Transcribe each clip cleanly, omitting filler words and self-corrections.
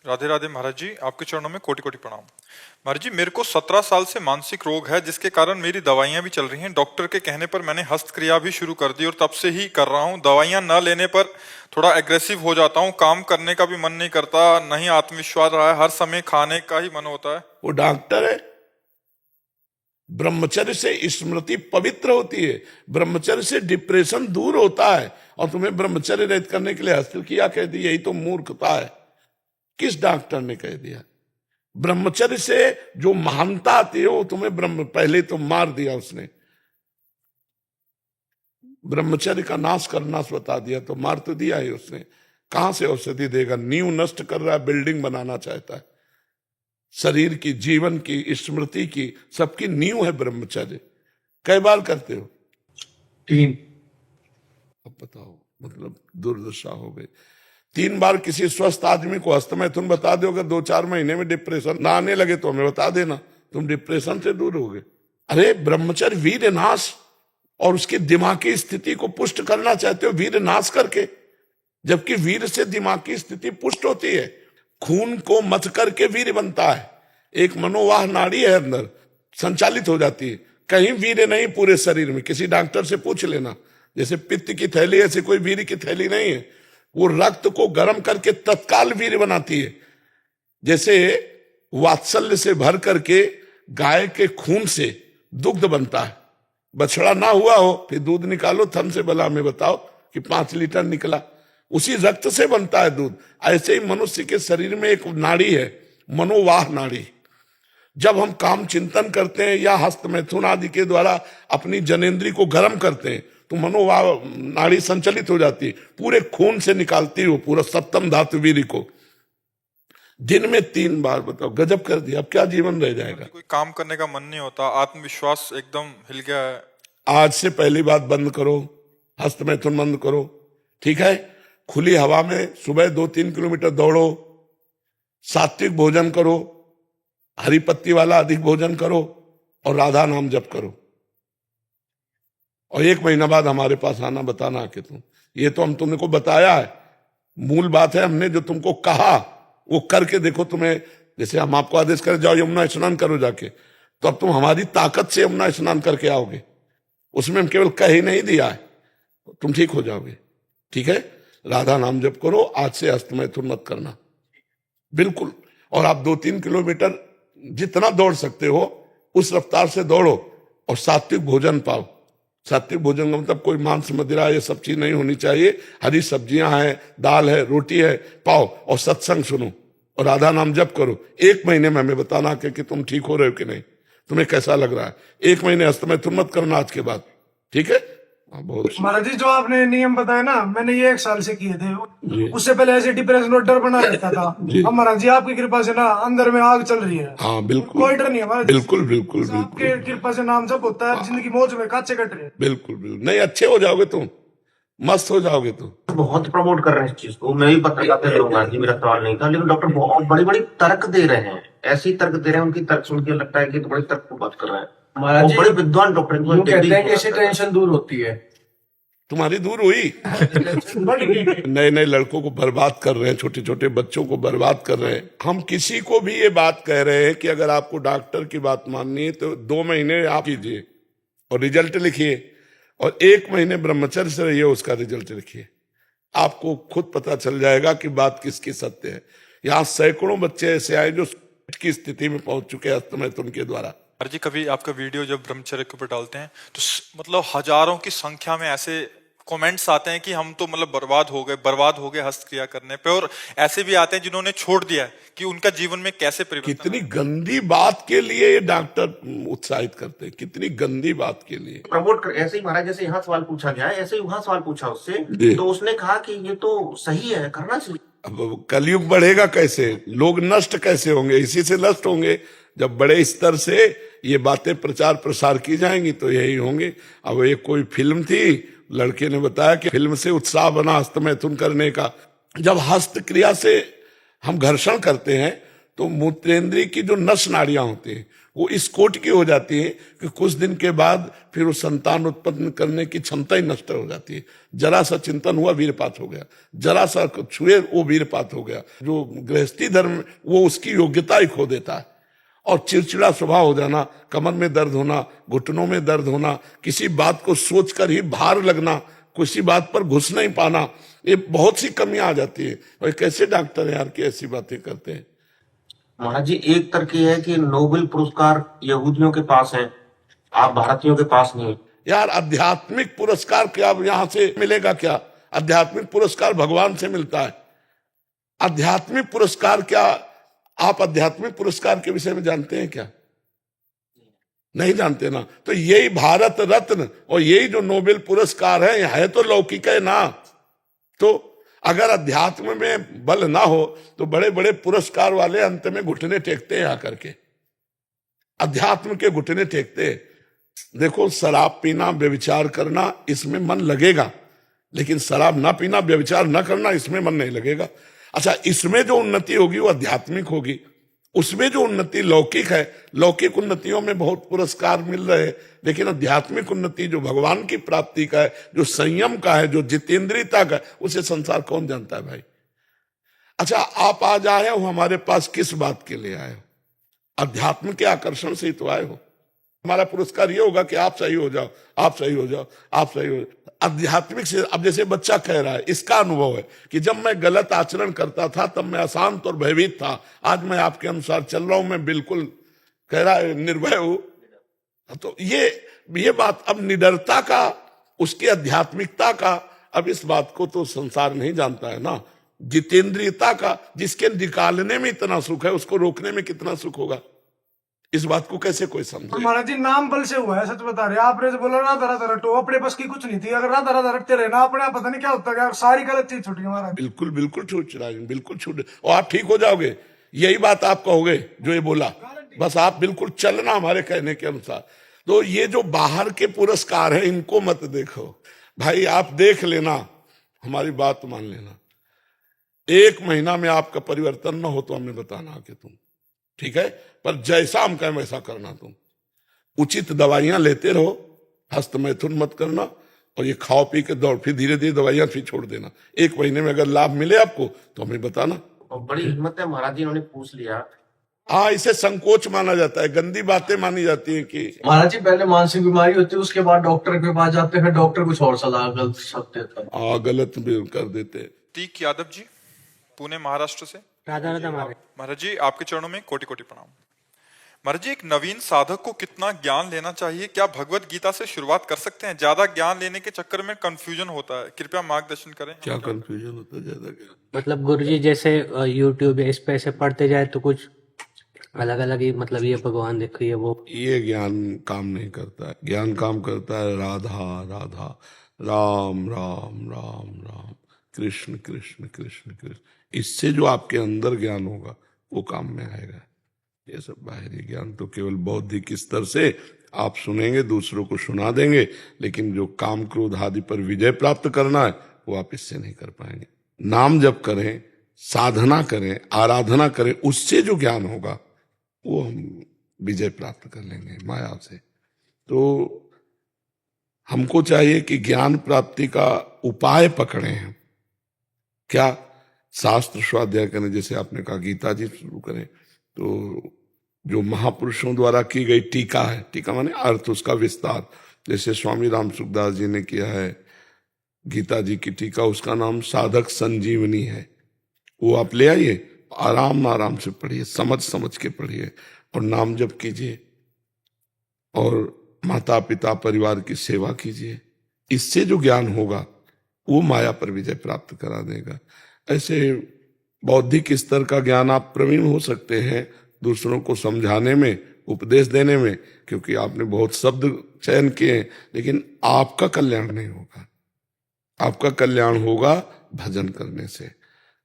राधे राधे महाराज जी, आपके चरणों में कोटि कोटि प्रणाम। महाराज जी, मेरे को 17 साल से मानसिक रोग है, जिसके कारण मेरी दवाइयां भी चल रही हैं। डॉक्टर के कहने पर मैंने हस्तक्रिया भी शुरू कर दी और तब से ही कर रहा हूँ। दवाइयां न लेने पर थोड़ा एग्रेसिव हो जाता हूँ, काम करने का भी मन नहीं करता, नहीं आत्मविश्वास रहा है, हर समय खाने का ही मन होता है। वो डॉक्टर है। ब्रह्मचर्य से स्मृति पवित्र होती है, ब्रह्मचर्य से डिप्रेशन दूर होता है। और तुम्हें ब्रह्मचर्य रहित करने के लिए हस्तक्रिया कह दी, यही तो मूर्खता है। किस डॉक्टर ने कह दिया? ब्रह्मचर्य से जो महानता आती है वो तुम्हें पहले तो मार दिया उसने, ब्रह्मचर्य का नाश करना बता दिया, तो मार तो दिया ही उसने। कहां से औषधि देगा? नींव नष्ट कर रहा है, बिल्डिंग बनाना चाहता है। शरीर की, जीवन की, स्मृति की, सबकी नींव है ब्रह्मचर्य। कई बार करते हो? 3। अब बताओ, मतलब दुर्दशा हो गई। 3 बार किसी स्वस्थ आदमी को हस्तमय तुम बता दो, अगर 2-4 महीने में डिप्रेशन ना आने लगे तो हमें बता देना, तुम डिप्रेशन से दूर हो गए। अरे ब्रह्मचर्य वीर नाश, और उसकी दिमागी स्थिति को पुष्ट करना चाहते हो वीर नाश करके, जबकि वीर से दिमागी स्थिति पुष्ट होती है। खून को मथ करके वीर बनता है। एक मनोवाह नाड़ी है अंदर, संचालित हो जाती है। कहीं वीर नहीं पूरे शरीर में, किसी डॉक्टर से पूछ लेना। जैसे पित्त की थैली, ऐसे कोई वीर की थैली नहीं है। वो रक्त को गर्म करके तत्काल वीर बनाती है। जैसे वात्सल्य से भर करके गाय के खून से दुग्ध बनता है। बछड़ा ना हुआ हो, फिर दूध निकालो थन से, भला हमें बताओ कि 5 लीटर निकला, उसी रक्त से बनता है दूध। ऐसे ही मनुष्य के शरीर में एक नाड़ी है, मनोवाह नाड़ी। जब हम काम चिंतन करते हैं या हस्त मैथुन आदि के द्वारा अपनी जनेंद्री को गर्म करते हैं, तो मनोवाह नाड़ी संचलित हो जाती है, पूरे खून से निकालती हो पूरा सप्तम धातु वीर्य को। दिन में 3 बार, बताओ, गजब कर दिया। अब क्या जीवन रह जाएगा? कोई काम करने का मन नहीं होता, आत्मविश्वास एकदम हिल गया है। आज से पहली बात बंद करो, हस्त मैथुन बंद करो, ठीक है? खुली हवा में सुबह 2-3 किलोमीटर दौड़ो, सात्विक भोजन करो, हरी पत्ती वाला अधिक भोजन करो, और राधा नाम जप करो। और 1 महीना बाद हमारे पास आना, बताना कि तुम, ये तो हम तुमको बताया है, मूल बात है। हमने जो तुमको कहा वो करके देखो। तुम्हें जैसे हम आपको आदेश करें जाओ यमुना स्नान करो जाके, तो अब तुम हमारी ताकत से यमुना स्नान करके आओगे। उसमें हम केवल कह ही नहीं दिया है, तुम ठीक हो जाओगे, ठीक है? राधा नाम जप करो, आज से हस्त मैथुन मत करना, बिल्कुल। और आप 2-3 किलोमीटर जितना दौड़ सकते हो उस रफ्तार से दौड़ो, और सात्विक भोजन पाओ। सात्विक भोजन का मतलब कोई मांस मदिरा ये सब चीज नहीं होनी चाहिए। हरी सब्जियां हैं, दाल है, रोटी है, पाओ, और सत्संग सुनो, और राधा नाम जप करो। 1 महीने में हमें बताना कि तुम ठीक हो रहे हो कि नहीं, तुम्हें कैसा लग रहा है। 1 महीने हस्त मैथुन मत करना आज के बाद, ठीक है? बहुत महाराज जी, जो आपने नियम बताया ना, मैंने ये 1 साल से किए थे। उससे पहले ऐसे डिप्रेशन और डर बना रहता था। अब महाराज जी आपकी कृपा से ना अंदर में आग चल रही है। हाँ बिल्कुल, कोई डर नहीं है महाराज जी। बिल्कुल बिल्कुल आपके बिल्कुल कृपा से नाम जब होता है, जिंदगी मौज में काचे कट रहे हैं। बिल्कुल बिल्कुल। नहीं, अच्छे हो जाओगे तुम, मस्त हो जाओगे तुम। बहुत प्रमोट कर रहे हैं इस चीज को। मैं भी पत्र जाते रहूंगा जी, मेरा सवाल नहीं था, लेकिन डॉक्टर बहुत बड़ी बड़ी तर्क दे रहे हैं। ऐसे ही तर्क दे रहे हैं, उनकी तर्क सुन के लगता है कि तो बड़े तर्क को बात कर रहे हैं। महाराज जी, बड़े विद्वान डॉक्टर कहते हैं कि इससे टेंशन दूर होती है। तुम्हारी दूर हुई? नए नए लड़कों को बर्बाद कर रहे हैं, छोटे छोटे बच्चों को बर्बाद कर रहे हैं। हम किसी को भी ये बात कह रहे हैं कि अगर आपको डॉक्टर की बात माननी है तो 2 महीने आप कीजिए और रिजल्ट लिखिए, और 1 महीने ब्रह्मचर्य से रहिए, उसका रिजल्ट लिखिए। आपको खुद पता चल जाएगा कि बात किसकी सत्य है। यहाँ सैकड़ों बच्चे ऐसे आए जो की स्थिति में पहुंच चुके हैं हस्त मैथुन के द्वारा। जी, कभी आपका वीडियो जब ब्रह्मचर्य के ऊपर डालते हैं तो मतलब हजारों की संख्या में ऐसे कमेंट्स आते हैं कि हम तो मतलब बर्बाद हो गए हस्तक्रिया करने पे, और ऐसे भी आते हैं जिन्होंने छोड़ दिया है कि उनका जीवन में कैसे परिवर्तन। कितनी गंदी बात के लिए ये डॉक्टर उत्साहित करते हैं, कितनी गंदी बात के लिए प्रमोट कर। ऐसे ही महाराज, जैसे यहाँ सवाल पूछा गया है, ऐसे ही वहाँ सवाल पूछा उससे, तो उसने कहा कि ये तो सही है, करना चाहिए। अब कलयुग बढ़ेगा कैसे, लोग नष्ट कैसे होंगे? इसी से नष्ट होंगे। जब बड़े स्तर से ये बातें प्रचार प्रसार की जाएंगी तो यही होंगे। अब एक कोई फिल्म थी, लड़के ने बताया कि फिल्म से उत्साह बना हस्त मैथुन करने का। जब हस्त क्रिया से हम घर्षण करते हैं तो मूत्रेंद्रिय की जो नस नाड़ियां होती हैं वो इस कोट की हो जाती है कि कुछ दिन के बाद फिर वो संतान उत्पन्न करने की क्षमता ही नष्ट हो जाती है। जरा सा चिंतन हुआ वीरपात हो गया, जरा सा छुए वो वीरपात हो गया। जो गृहस्थी धर्म वो उसकी योग्यता ही खो देता है। और चिड़चिड़ा स्वभाव हो जाना, कमर में दर्द होना, घुटनों में दर्द होना, किसी बात को सोचकर ही भार लगना, किसी बात पर घुस नहीं पाना, ये बहुत सी कमियां आ जाती है। और कैसे डॉक्टर है यार कि ऐसी बातें करते हैं। महाराज जी, एक तर्क ये है कि नोबेल पुरस्कार यहूदियों के पास है, आप भारतीयों के पास नहीं। यार आध्यात्मिक पुरस्कार क्या यहां से मिलेगा? क्या आध्यात्मिक पुरस्कार भगवान से मिलता है। आध्यात्मिक पुरस्कार क्या आप आध्यात्मिक पुरस्कार के विषय में जानते हैं क्या? नहीं जानते ना। तो यही भारत रत्न और यही जो नोबेल पुरस्कार है तो लौकिक है ना। तो अगर अध्यात्म में बल ना हो तो बड़े बड़े पुरस्कार वाले अंत में घुटने टेकते हैं आकर के, अध्यात्म के घुटने टेकते हैं। देखो, शराब पीना, व्यभिचार करना, इसमें मन लगेगा, लेकिन शराब ना पीना, व्यभिचार ना करना, इसमें मन नहीं लगेगा। अच्छा, इसमें जो उन्नति होगी वो आध्यात्मिक होगी, उसमें जो उन्नति लौकिक है, लौकिक उन्नतियों में बहुत पुरस्कार मिल रहे हैं, लेकिन आध्यात्मिक उन्नति जो भगवान की प्राप्ति का है, जो संयम का है, जो जितेंद्रियता का है, उसे संसार कौन जानता है भाई। अच्छा, आप आज आए हो हमारे पास किस बात के लिए आए हो? अध्यात्म के आकर्षण से ही तो आए हो। हमारा पुरस्कार ये होगा कि आप सही हो जाओ, आप सही हो जाओ, आप सही हो जाओ। आध्यात्मिक से अब जैसे बच्चा कह रहा है, इसका अनुभव है कि जब मैं गलत आचरण करता था तब मैं अशांत और भयभीत था, आज मैं आपके अनुसार चल रहा हूं, मैं बिल्कुल कह रहा है निर्भय हूं। तो ये बात अब निडरता का, उसकी आध्यात्मिकता का, अब इस बात को तो संसार नहीं जानता है ना। जितेंद्रियता का, जिसके निकालने में इतना सुख है उसको रोकने में कितना सुख होगा, इस बात को कैसे कोई समझे। महाराज जी, नाम बल से हुआ है, सच बता रहे। आपने जो बोला राधा राधा रटो, अपने बस की कुछ नहीं थी। अगर राधा राधा रटते रहे ना अपने आप, पता नहीं क्या होता है, सारी गलत चीज छूट गई महाराज। बिल्कुल बिल्कुल छूट रहा है, बिल्कुल छूट, और आप ठीक हो जाओगे। यही बात आप कहोगे जो ये बोला, बस आप बिल्कुल चलना हमारे कहने के अनुसार। तो ये जो बाहर के पुरस्कार है इनको मत देखो भाई, आप देख लेना, हमारी बात मान लेना। 1 महीना में आपका परिवर्तन न हो तो हमें बताना कि तुम ठीक है, पर जैसा हम कहें वैसा करना। तुम उचित दवाइयां लेते रहो, हस्त मैथुन मत करना, और ये खाओ पी के दौड़, फिर धीरे धीरे दवाइयां फिर छोड़ देना। 1 महीने में अगर लाभ मिले आपको तो हमें बताना। और बड़ी हिम्मत है महाराज जी, इन्होंने पूछ लिया। हाँ, इसे संकोच माना जाता है, गंदी बातें मानी जाती हैं कि महाराज जी, पहले मानसिक बीमारी होती है, उसके बाद डॉक्टर के पास जाते हैं, डॉक्टर कुछ और सलाह गलत शब्द देता है। गलत भी कर देते हैं। तीक यादव जी, पुणे महाराष्ट्र से। राधा राधा महाराज जी, आपके चरणों में कोटि कोटि प्रणाम। महाराज जी, एक नवीन साधक को कितना ज्ञान लेना चाहिए? क्या भगवत गीता से शुरुआत कर सकते हैं? ज्यादा ज्ञान लेने के चक्कर में कंफ्यूजन होता है, कृपया मार्गदर्शन करें। क्या कंफ्यूजन होता है ज्यादा? क्या मतलब गुरुजी जैसे यूट्यूब या इस पे ऐसे पढ़ते जाए तो कुछ अलग अलग ही, मतलब ये भगवान देखो ये वो, ये ज्ञान काम नहीं करता है। ज्ञान काम करता है राधा राधा, राम राम राम राम, कृष्ण कृष्ण कृष्ण कृष्ण। इससे जो आपके अंदर ज्ञान होगा वो काम में आएगा। ये सब बाहरी ज्ञान तो केवल बौद्धिक स्तर से आप सुनेंगे, दूसरों को सुना देंगे, लेकिन जो काम क्रोध आदि पर विजय प्राप्त करना है वो आप इससे नहीं कर पाएंगे। नाम जप करें, साधना करें, आराधना करें, उससे जो ज्ञान होगा वो हम विजय प्राप्त कर लेंगे माया से। तो हमको चाहिए कि ज्ञान प्राप्ति का उपाय पकड़े हैं। क्या? शास्त्र स्वाध्याय करें, जैसे आपने कहा गीता जी शुरू करें, तो जो महापुरुषों द्वारा की गई टीका है, टीका माने अर्थ, उसका विस्तार, जैसे स्वामी राम सुखदास जी ने किया है गीता जी की टीका, उसका नाम साधक संजीवनी है। वो आप ले आइए, आराम से पढ़िए, समझ के पढ़िए, और नाम जप कीजिए, और माता पिता परिवार की सेवा कीजिए। इससे जो ज्ञान होगा वो माया पर विजय प्राप्त करा देगा। ऐसे बौद्धिक स्तर का ज्ञान आप प्रवीण हो सकते हैं दूसरों को समझाने में, उपदेश देने में, क्योंकि आपने बहुत शब्द चयन किए, लेकिन आपका कल्याण नहीं होगा। आपका कल्याण होगा भजन करने से।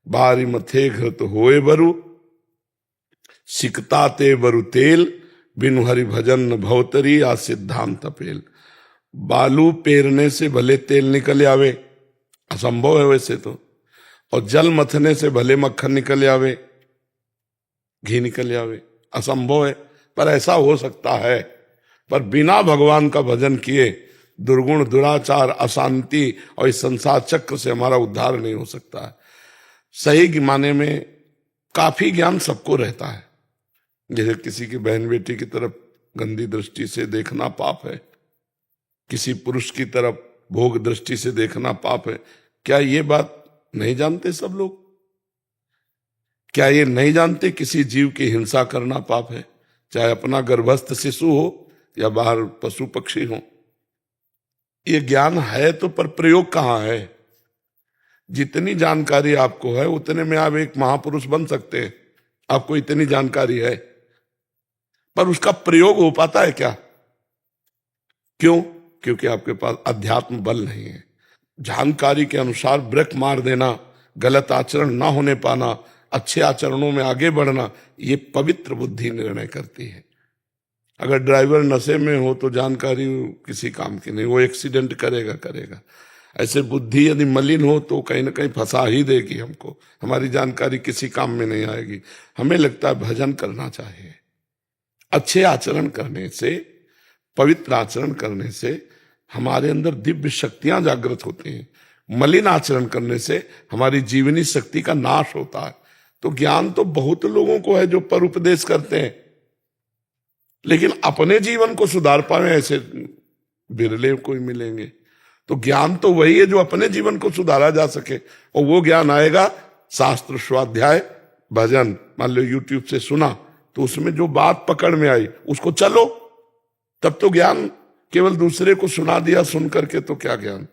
बारी मथे घृत होए बरु, सिकता ते बरु तेल, बिनु हरि भजन न भवतरी, आ सिद्धांत तपेल। बालू पेरने से भले तेल निकल आवे, असंभव है वैसे तो, और जल मथने से भले मक्खन निकल आवे, घी निकल जावे, असंभव है, पर ऐसा हो सकता है। पर बिना भगवान का भजन किए दुर्गुण, दुराचार, अशांति और इस संसार चक्र से हमारा उद्धार नहीं हो सकता है। सही माने में काफी ज्ञान सबको रहता है। जैसे किसी की बहन बेटी की तरफ गंदी दृष्टि से देखना पाप है, किसी पुरुष की तरफ भोग दृष्टि से देखना पाप है। क्या ये बात नहीं जानते सब लोग? क्या ये नहीं जानते किसी जीव की हिंसा करना पाप है, चाहे अपना गर्भस्थ शिशु हो या बाहर पशु पक्षी हो? ये ज्ञान है तो, पर प्रयोग कहाँ है? जितनी जानकारी आपको है उतने में आप एक महापुरुष बन सकते हैं। आपको इतनी जानकारी है, पर उसका प्रयोग हो पाता है क्या? क्यों? क्योंकि आपके पास अध्यात्म बल नहीं है। जानकारी के अनुसार ब्रेक मार देना, गलत आचरण ना होने पाना, अच्छे आचरणों में आगे बढ़ना, ये पवित्र बुद्धि निर्णय करती है। अगर ड्राइवर नशे में हो तो जानकारी किसी काम की नहीं, वो एक्सीडेंट करेगा। ऐसे बुद्धि यदि मलिन हो तो कहीं ना कहीं फंसा ही देगी हमको, हमारी जानकारी किसी काम में नहीं आएगी। हमें लगता है भजन करना चाहिए। अच्छे आचरण करने से, पवित्र आचरण करने से हमारे अंदर दिव्य शक्तियां जागृत होती हैं। मलिन आचरण करने से हमारी जीवनी शक्ति का नाश होता है। तो ज्ञान तो बहुत लोगों को है जो पर उपदेश करते हैं, लेकिन अपने जीवन को सुधार पाए ऐसे बिरले कोई मिलेंगे। तो ज्ञान तो वही है जो अपने जीवन को सुधारा जा सके, और वो ज्ञान आएगा शास्त्र, स्वाध्याय, भजन। मान लो यूट्यूब से सुना तो उसमें जो बात पकड़ में आई उसको चलो, तब तो ज्ञान। केवल दूसरे को सुना दिया सुन करके तो क्या ज्ञान?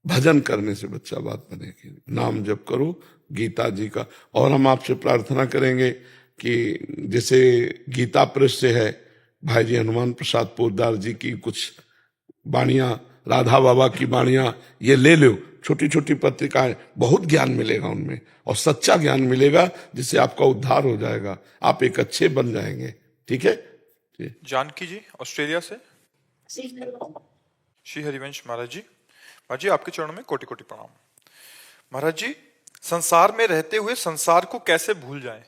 भजन करने से बच्चा बात बनेगी। नाम जप करो गीता जी का। और हम आपसे प्रार्थना करेंगे कि जैसे गीता प्रेस से है, भाई जी हनुमान प्रसाद पोद्दार जी की कुछ वाणियां, राधा बाबा की वाणियां, ये ले लो। छोटी छोटी पत्रिकाएं, बहुत ज्ञान मिलेगा उनमें, और सच्चा ज्ञान मिलेगा जिससे आपका उद्धार हो जाएगा, आप एक अच्छे बन जाएंगे। ठीक है जी। जानकी जी ऑस्ट्रेलिया से। श्री हरिवंश महाराज जी। महाराज जी आपके चरणों में कोटि कोटि प्रणाम। महाराज जी, संसार में रहते हुए संसार को कैसे भूल जाएं?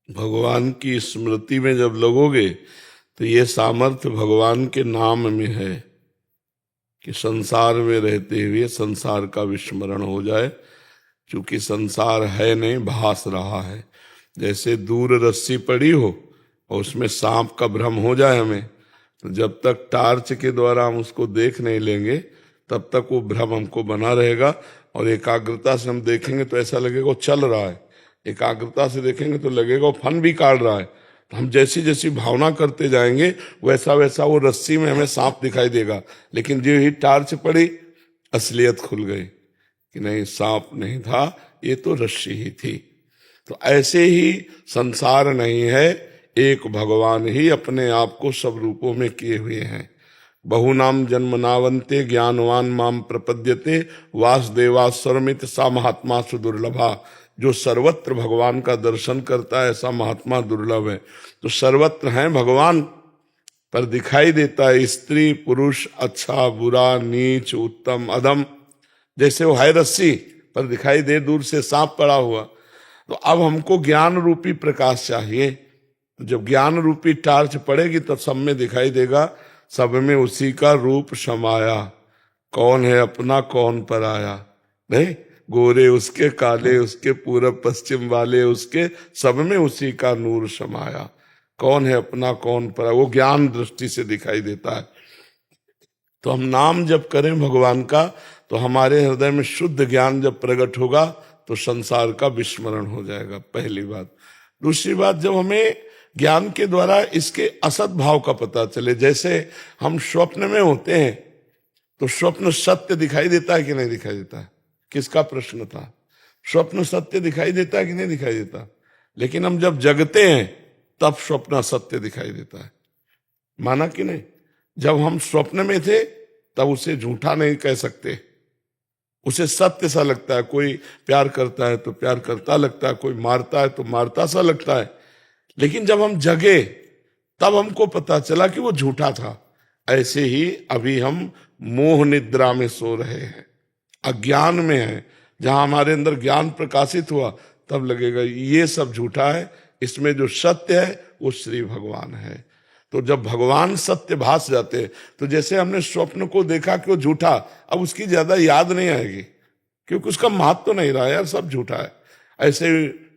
भगवान की स्मृति में जब लगोगे तो ये सामर्थ्य भगवान के नाम में है कि संसार में रहते हुए संसार का विस्मरण हो जाए। क्योंकि संसार है नहीं, भास रहा है। जैसे दूर रस्सी पड़ी हो और उसमें सांप का भ्रम हो जाए हमें, तो जब तक टार्च के द्वारा हम उसको देख नहीं लेंगे तब तक वो भ्रम हमको बना रहेगा। और एकाग्रता से हम देखेंगे तो ऐसा लगेगा वो चल रहा है, एकाग्रता से देखेंगे तो लगेगा वो फन भी काट रहा है। तो हम जैसी जैसी भावना करते जाएंगे वैसा वैसा वो रस्सी में हमें सांप दिखाई देगा। लेकिन जो ही टार्च पड़ी, असलियत खुल गई कि नहीं, सांप नहीं था, ये तो रस्सी ही थी। तो ऐसे ही संसार नहीं है, एक भगवान ही अपने आप को सब रूपों में किए हुए हैं। बहुनाम जन्मनावंते ज्ञानवान माम प्रपद्यते वासुदेवास्वरमित सा महात्मा सुदुर्लभा। जो सर्वत्र भगवान का दर्शन करता है ऐसा महात्मा दुर्लभ है। तो सर्वत्र हैं भगवान, पर दिखाई देता है स्त्री पुरुष, अच्छा बुरा, नीच उत्तम अधम। जैसे वो है रस्सी, पर दिखाई दे दूर से सांप पड़ा हुआ। तो अब हमको ज्ञान रूपी प्रकाश चाहिए। जब ज्ञान रूपी टार्च पड़ेगी तब सब में दिखाई देगा, सब में उसी का रूप समाया। कौन है अपना कौन पराया? नहीं, गोरे उसके, काले उसके, पूरब पश्चिम वाले उसके, सब में उसी का नूर समाया। कौन है अपना कौन पराया, वो ज्ञान दृष्टि से दिखाई देता है। तो हम नाम जब करें भगवान का तो हमारे हृदय में शुद्ध ज्ञान जब प्रकट होगा तो संसार का विस्मरण हो जाएगा, पहली बात। दूसरी बात, जब हमें ज्ञान के द्वारा इसके असत भाव का पता चले, जैसे हम स्वप्न में होते हैं तो स्वप्न सत्य दिखाई देता है कि नहीं दिखाई देता? किसका प्रश्न था? स्वप्न सत्य दिखाई देता है कि नहीं दिखाई देता? लेकिन हम जब जगते हैं तब स्वप्न सत्य दिखाई देता है, माना कि नहीं? जब हम स्वप्न में थे तब उसे झूठा नहीं कह सकते, उसे सत्य सा लगता है। कोई प्यार करता है तो प्यार करता लगता है, कोई मारता है तो मारता सा लगता है। लेकिन जब हम जगे तब हमको पता चला कि वो झूठा था। ऐसे ही अभी हम मोह निद्रा में सो रहे हैं, अज्ञान में हैं, जहां हमारे अंदर ज्ञान प्रकाशित हुआ तब लगेगा ये सब झूठा है, इसमें जो सत्य है वो श्री भगवान है। तो जब भगवान सत्य भास जाते हैं, तो जैसे हमने स्वप्न को देखा कि वो झूठा, अब उसकी ज्यादा याद नहीं आएगी क्योंकि उसका महत्व तो नहीं रहा यार, सब झूठा है। ऐसे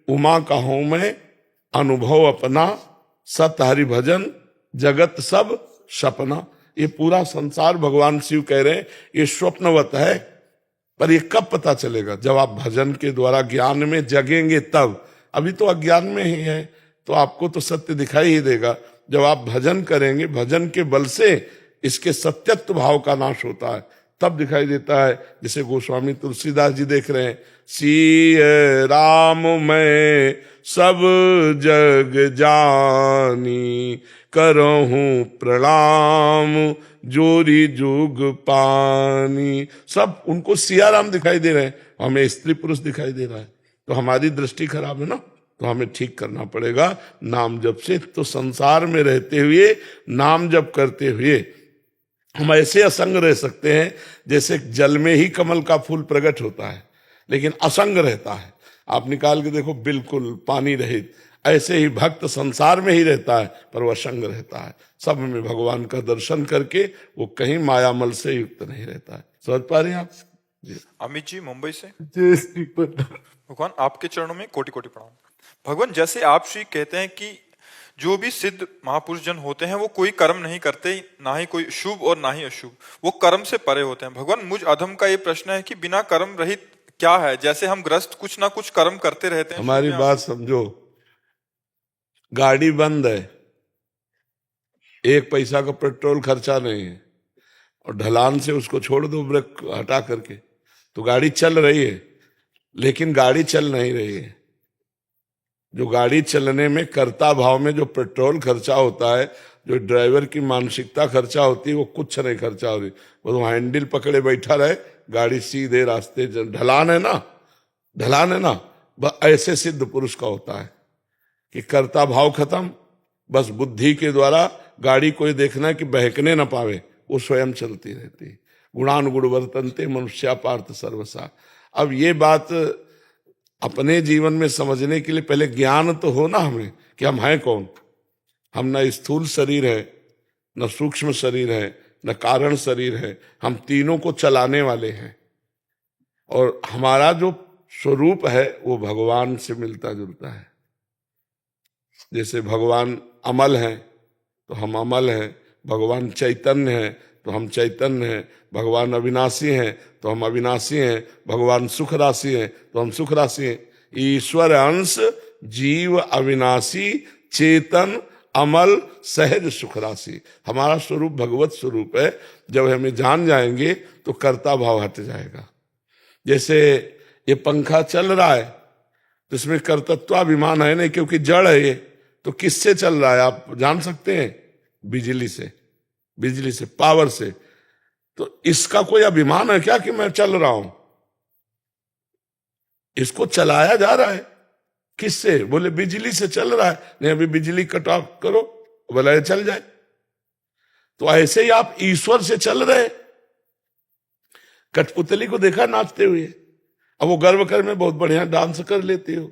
उमा का हूं मैं अनुभव अपना, सत हरि भजन जगत सब सपना। ये पूरा संसार भगवान शिव कह रहे हैं ये स्वप्नवत है, पर ये कब पता चलेगा? जब आप भजन के द्वारा ज्ञान में जगेंगे तब। अभी तो अज्ञान में ही है, तो आपको तो सत्य दिखाई ही देगा। जब आप भजन करेंगे, भजन के बल से इसके सत्यत्व भाव का नाश होता है, तब दिखाई देता है। जैसे गोस्वामी तुलसीदास जी देख रहे हैं, सिय राम मैं सब जग जानी, करहूं प्रणाम जोरी जुग पानी। सब उनको सिया राम दिखाई दे रहे हैं, हमें स्त्री पुरुष दिखाई दे रहा है। तो हमारी दृष्टि खराब है ना, तो हमें ठीक करना पड़ेगा नाम जप से। तो संसार में रहते हुए, नाम जप करते हुए हम ऐसे असंग रह सकते हैं जैसे जल में ही कमल का फूल प्रकट होता है लेकिन असंग रहता है। आप निकाल के देखो, बिल्कुल पानी रहित। ऐसे ही भक्त संसार में ही रहता है पर वह असंग रहता है। सब में भगवान का दर्शन करके वो कहीं मायामल से युक्त नहीं रहता है। समझ पा रहे हैं आप? जी। अमित जी मुंबई से। जय श्री कृष्ण। भगवान आपके चरणों में कोटि कोटि प्रणाम। भगवान जैसे आप श्री कहते हैं कि जो भी सिद्ध महापुरुष जन होते हैं वो कोई कर्म नहीं करते, ना ही कोई शुभ और ना ही अशुभ, वो कर्म से परे होते हैं। भगवान मुझ अधम का ये प्रश्न है कि बिना कर्म रहित क्या है? जैसे हम ग्रस्त कुछ ना कुछ कर्म करते रहते हैं। हमारी बात समझो, गाड़ी बंद है, 1 पैसा का पेट्रोल खर्चा नहीं है, और ढलान से उसको छोड़ दो ब्रेक हटा करके, तो गाड़ी चल रही है। लेकिन गाड़ी चल नहीं रही है। जो गाड़ी चलने में कर्ता भाव में जो पेट्रोल खर्चा होता है, जो ड्राइवर की मानसिकता खर्चा होती है, वो कुछ नहीं खर्चा हो रही। वो हैंडल पकड़े बैठा रहे, गाड़ी सीधे रास्ते। ढलान है ना, ढलान है ना, ऐसे सिद्ध पुरुष का होता है कि कर्ता भाव खत्म, बस बुद्धि के द्वारा गाड़ी कोई देखना है कि बहकने ना पावे, वो स्वयं चलती रहती है। गुणानुगुण वर्तन्ते मनुष्या पार्थ सर्वसा। अब ये बात अपने जीवन में समझने के लिए पहले ज्ञान तो हो ना हमें कि हम हैं कौन। हम न स्थूल शरीर है, न सूक्ष्म शरीर है, न कारण शरीर है। हम तीनों को चलाने वाले हैं, और हमारा जो स्वरूप है वो भगवान से मिलता जुलता है। जैसे भगवान अमल हैं तो हम अमल हैं, भगवान चैतन्य हैं तो हम चैतन्य हैं, भगवान अविनाशी हैं तो हम अविनाशी हैं, भगवान सुख राशि हैं तो हम सुख राशि हैं। ईश्वर अंश जीव अविनाशी चेतन अमल सहज सुख राशि। हमारा स्वरूप भगवत स्वरूप है। जब हमें जान जाएंगे तो कर्ता भाव हट जाएगा। जैसे ये पंखा चल रहा है तो इसमें कर्तृत्वाभिमान है नहीं, क्योंकि जड़ है ये। तो किससे चल रहा है आप जान सकते हैं? बिजली से, बिजली से, पावर से। तो इसका कोई अभिमान है क्या कि मैं चल रहा हूं? इसको चलाया जा रहा है। किससे? बोले बिजली से चल रहा है। नहीं, अभी बिजली कट ऑफ करो, बोला चल जाए। तो ऐसे ही आप ईश्वर से चल रहे। कठपुतली को देखा नाचते हुए, अब वो गर्व कर में बहुत बढ़िया डांस कर लेती हो,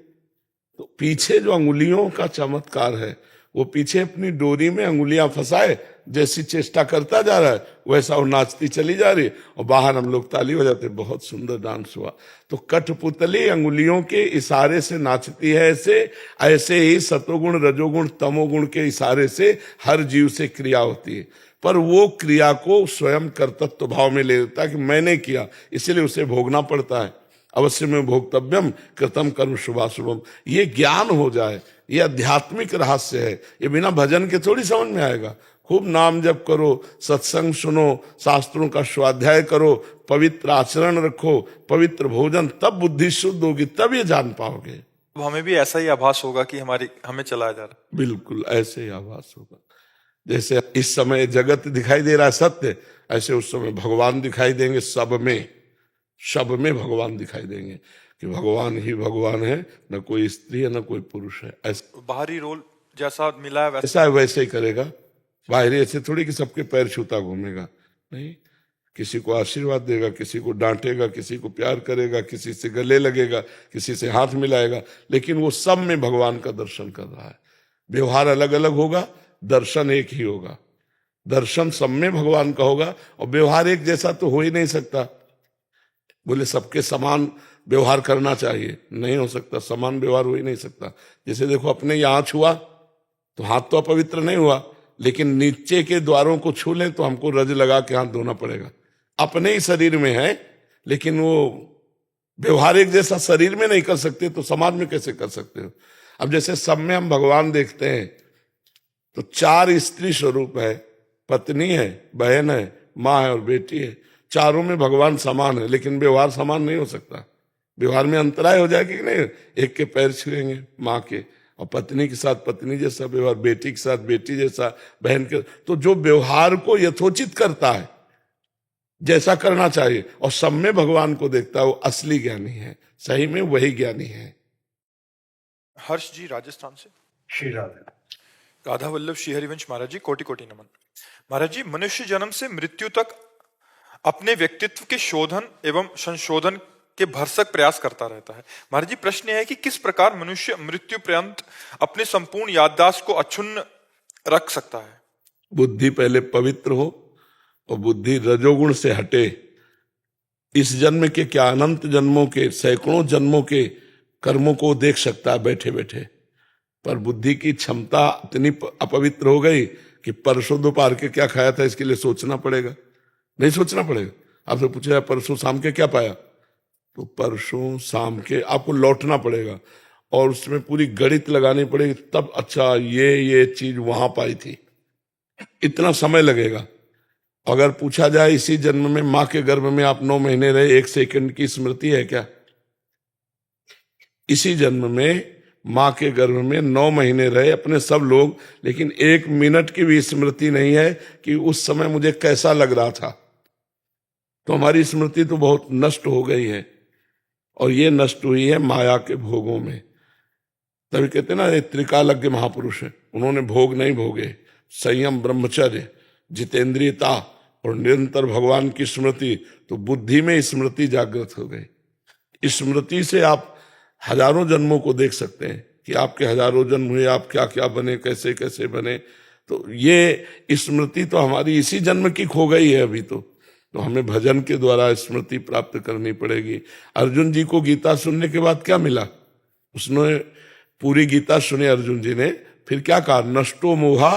तो पीछे जो अंगुलियों का चमत्कार है, वो पीछे अपनी डोरी में अंगुलियां फंसाए, जैसी चेष्टा करता जा रहा है वैसा वो नाचती चली जा रही है, और बाहर हम लोग ताली बजाते, बहुत सुंदर डांस हुआ। तो कठपुतली अंगुलियों के इशारे से नाचती है। ऐसे ही सतोगुण रजोगुण तमोगुण के इशारे से हर जीव से क्रिया होती है, पर वो क्रिया को स्वयं कर्तृत्व भाव में ले लेता है कि मैंने किया, इसलिए उसे भोगना पड़ता है। अवश्य में भोक्तव्यम कृतम कर्म शुभाशुभम। ये ज्ञान हो जाए, ये आध्यात्मिक रहस्य है। ये बिना भजन के थोड़ी समझ में आएगा। खूब नाम जप करो, सत्संग सुनो, शास्त्रों का स्वाध्याय करो, पवित्र आचरण रखो, पवित्र भोजन, तब बुद्धि शुद्ध होगी, तब ये जान पाओगे। तो हमें भी ऐसा ही आभास होगा कि हमें चलाया जा रहा है। बिल्कुल ऐसे ही आभास होगा। जैसे इस समय जगत दिखाई दे रहा है सत्य, ऐसे उस समय भगवान दिखाई देंगे। सब में भगवान दिखाई देंगे कि भगवान ही भगवान है, न कोई स्त्री है न कोई पुरुष है। ऐसा बाहरी रोल जैसा मिला है ऐसा है वैसे ही करेगा। बाहरी ऐसे थोड़ी कि सबके पैर छूता घूमेगा, नहीं। किसी को आशीर्वाद देगा, किसी को डांटेगा, किसी को प्यार करेगा, किसी से गले लगेगा, किसी से हाथ मिलाएगा, लेकिन वो सब में भगवान का दर्शन कर रहा है। व्यवहार अलग अलग होगा, दर्शन एक ही होगा। दर्शन सब में भगवान का होगा और व्यवहार एक जैसा तो हो ही नहीं सकता। बोले सबके समान व्यवहार करना चाहिए, नहीं हो सकता, समान व्यवहार हो ही नहीं सकता। जैसे देखो अपने यहाँ छुआ तो हाथ तो अपवित्र नहीं हुआ, लेकिन नीचे के द्वारों को छू लें तो हमको रज लगा के हाथ धोना पड़ेगा। अपने ही शरीर में है, लेकिन वो व्यवहार एक जैसा शरीर में नहीं कर सकते तो समाज में कैसे कर सकते हो। अब जैसे सब में हम भगवान देखते हैं तो 4 स्त्री स्वरूप है, पत्नी है, बहन है, माँ है और बेटी है। चारों में भगवान समान है, लेकिन व्यवहार समान नहीं हो सकता। व्यवहार में अंतराय हो जाएगी कि नहीं, एक के पैर छुएंगे माँ के, और पत्नी के साथ पत्नी जैसा व्यवहार, बेटी के साथ बेटी जैसा, बहन के। तो जो व्यवहार को यथोचित करता है, जैसा करना चाहिए, और सब में भगवान को देखता है, वो असली ज्ञानी है, सही में वही ज्ञानी है। हर्ष जी राजस्थान से। श्री राधे। राधा वल्लभ श्री हरिवंश महाराज जी, कोटि कोटि नमन। महाराज जी, मनुष्य जन्म से मृत्यु तक अपने व्यक्तित्व के शोधन एवं संशोधन के भरसक प्रयास करता रहता है। महाराज जी, प्रश्न यह है कि किस प्रकार मनुष्य मृत्यु पर्यंत अपने संपूर्ण याददाश्त को अक्षुण्ण रख सकता है? बुद्धि पहले पवित्र हो और बुद्धि रजोगुण से हटे। इस जन्म के क्या, अनंत जन्मों के, सैकड़ों जन्मों के कर्मों को देख सकता है बैठे बैठे, पर बुद्धि की क्षमता इतनी अपवित्र हो गई कि परसों दोपहर के क्या खाया था इसके लिए सोचना पड़ेगा। नहीं सोचना पड़ेगा। आपसे पूछा परसों शाम के क्या पाया, तो परसों शाम के आपको लौटना पड़ेगा और उसमें पूरी गणित लगानी पड़ेगी, तब अच्छा ये चीज वहां पाई थी, इतना समय लगेगा। अगर पूछा जाए इसी जन्म में मां के गर्भ में आप 9 महीने रहे, 1 सेकंड की स्मृति है क्या? इसी जन्म में मां के गर्भ में 9 महीने रहे अपने सब लोग, लेकिन 1 मिनट की भी स्मृति नहीं है कि उस समय मुझे कैसा लग रहा था। तो हमारी स्मृति तो बहुत नष्ट हो गई है, और ये नष्ट हुई है माया के भोगों में। तभी कहते ना, ये त्रिकालज्ञ महापुरुष है, उन्होंने भोग नहीं भोगे। संयम, ब्रह्मचर्य, जितेंद्रियता और निरंतर भगवान की स्मृति, तो बुद्धि में स्मृति जागृत हो गई। स्मृति से आप हजारों जन्मों को देख सकते हैं कि आपके हजारों जन्म हुए, आप क्या क्या बने, कैसे कैसे बने। तो ये स्मृति तो हमारी इसी जन्म की खो गई है अभी तो हमें भजन के द्वारा स्मृति प्राप्त करनी पड़ेगी। अर्जुन जी को गीता सुनने के बाद क्या मिला? उसने पूरी गीता सुनी अर्जुन जी ने, फिर क्या कहा? नष्टो मोहा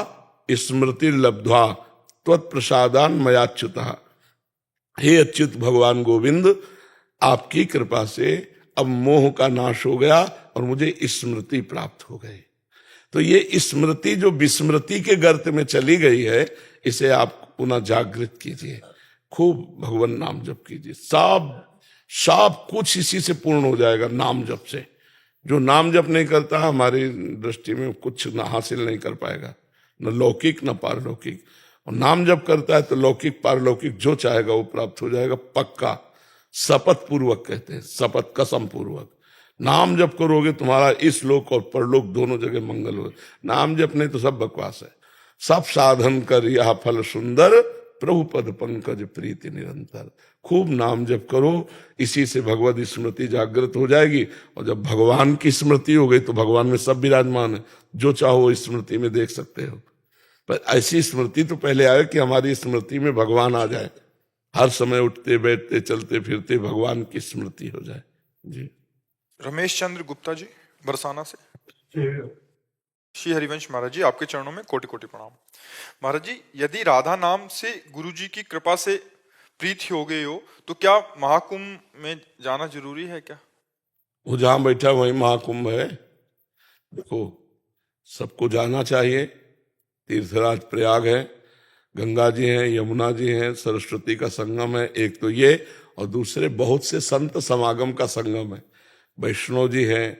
स्मृति लब्ध्वा त्वत्प्रसादान मयाच्युतः। हे अच्युत भगवान गोविंद, आपकी कृपा से अब मोह का नाश हो गया और मुझे स्मृति प्राप्त हो गई। तो ये स्मृति जो विस्मृति के गर्त में चली गई है, इसे आप पुनः जागृत कीजिए, खूब भगवान नाम जप कीजिए। सब कुछ इसी से पूर्ण हो जाएगा, नाम जप से। जो नाम जप नहीं करता हमारी दृष्टि में कुछ न हासिल नहीं कर पाएगा, न लौकिक न पारलौकिक। और नाम जप करता है तो लौकिक पारलौकिक जो चाहेगा वो प्राप्त हो जाएगा, पक्का। शपथ पूर्वक कहते हैं, शपथ कसम पूर्वक। नाम जप करोगे तुम्हारा इस लोक और परलोक दोनों जगह मंगल हो। नाम जप नहीं तो सब बकवास है। सब साधन कर यह फल सुंदर, प्रभु पद पंकज प्रीति निरंतर। खूब नाम जप करो, इसी से भगवत स्मृति जागृत हो जाएगी। और जब भगवान की स्मृति हो गई तो भगवान में सब विराजमान है, जो चाहो इस स्मृति में देख सकते हो। पर ऐसी स्मृति तो पहले आए कि हमारी स्मृति में भगवान आ जाए, हर समय उठते बैठते चलते फिरते भगवान की स्मृति हो जाए। जी। रमेश चंद्र गुप्ता जी, बरसाना से। श्री हरिवंश महाराज जी, आपके चरणों में कोटि कोटि प्रणाम। महाराज जी, यदि राधा नाम से गुरु जी की कृपा से प्रीति हो गई हो तो क्या महाकुंभ में जाना जरूरी है क्या? वो जहां बैठा वही महाकुंभ है। देखो, सबको जाना चाहिए। तीर्थराज प्रयाग है, गंगा जी हैं, यमुना जी हैं, सरस्वती का संगम है, एक तो ये, और दूसरे बहुत से संत समागम का संगम है। वैष्णव जी हैं,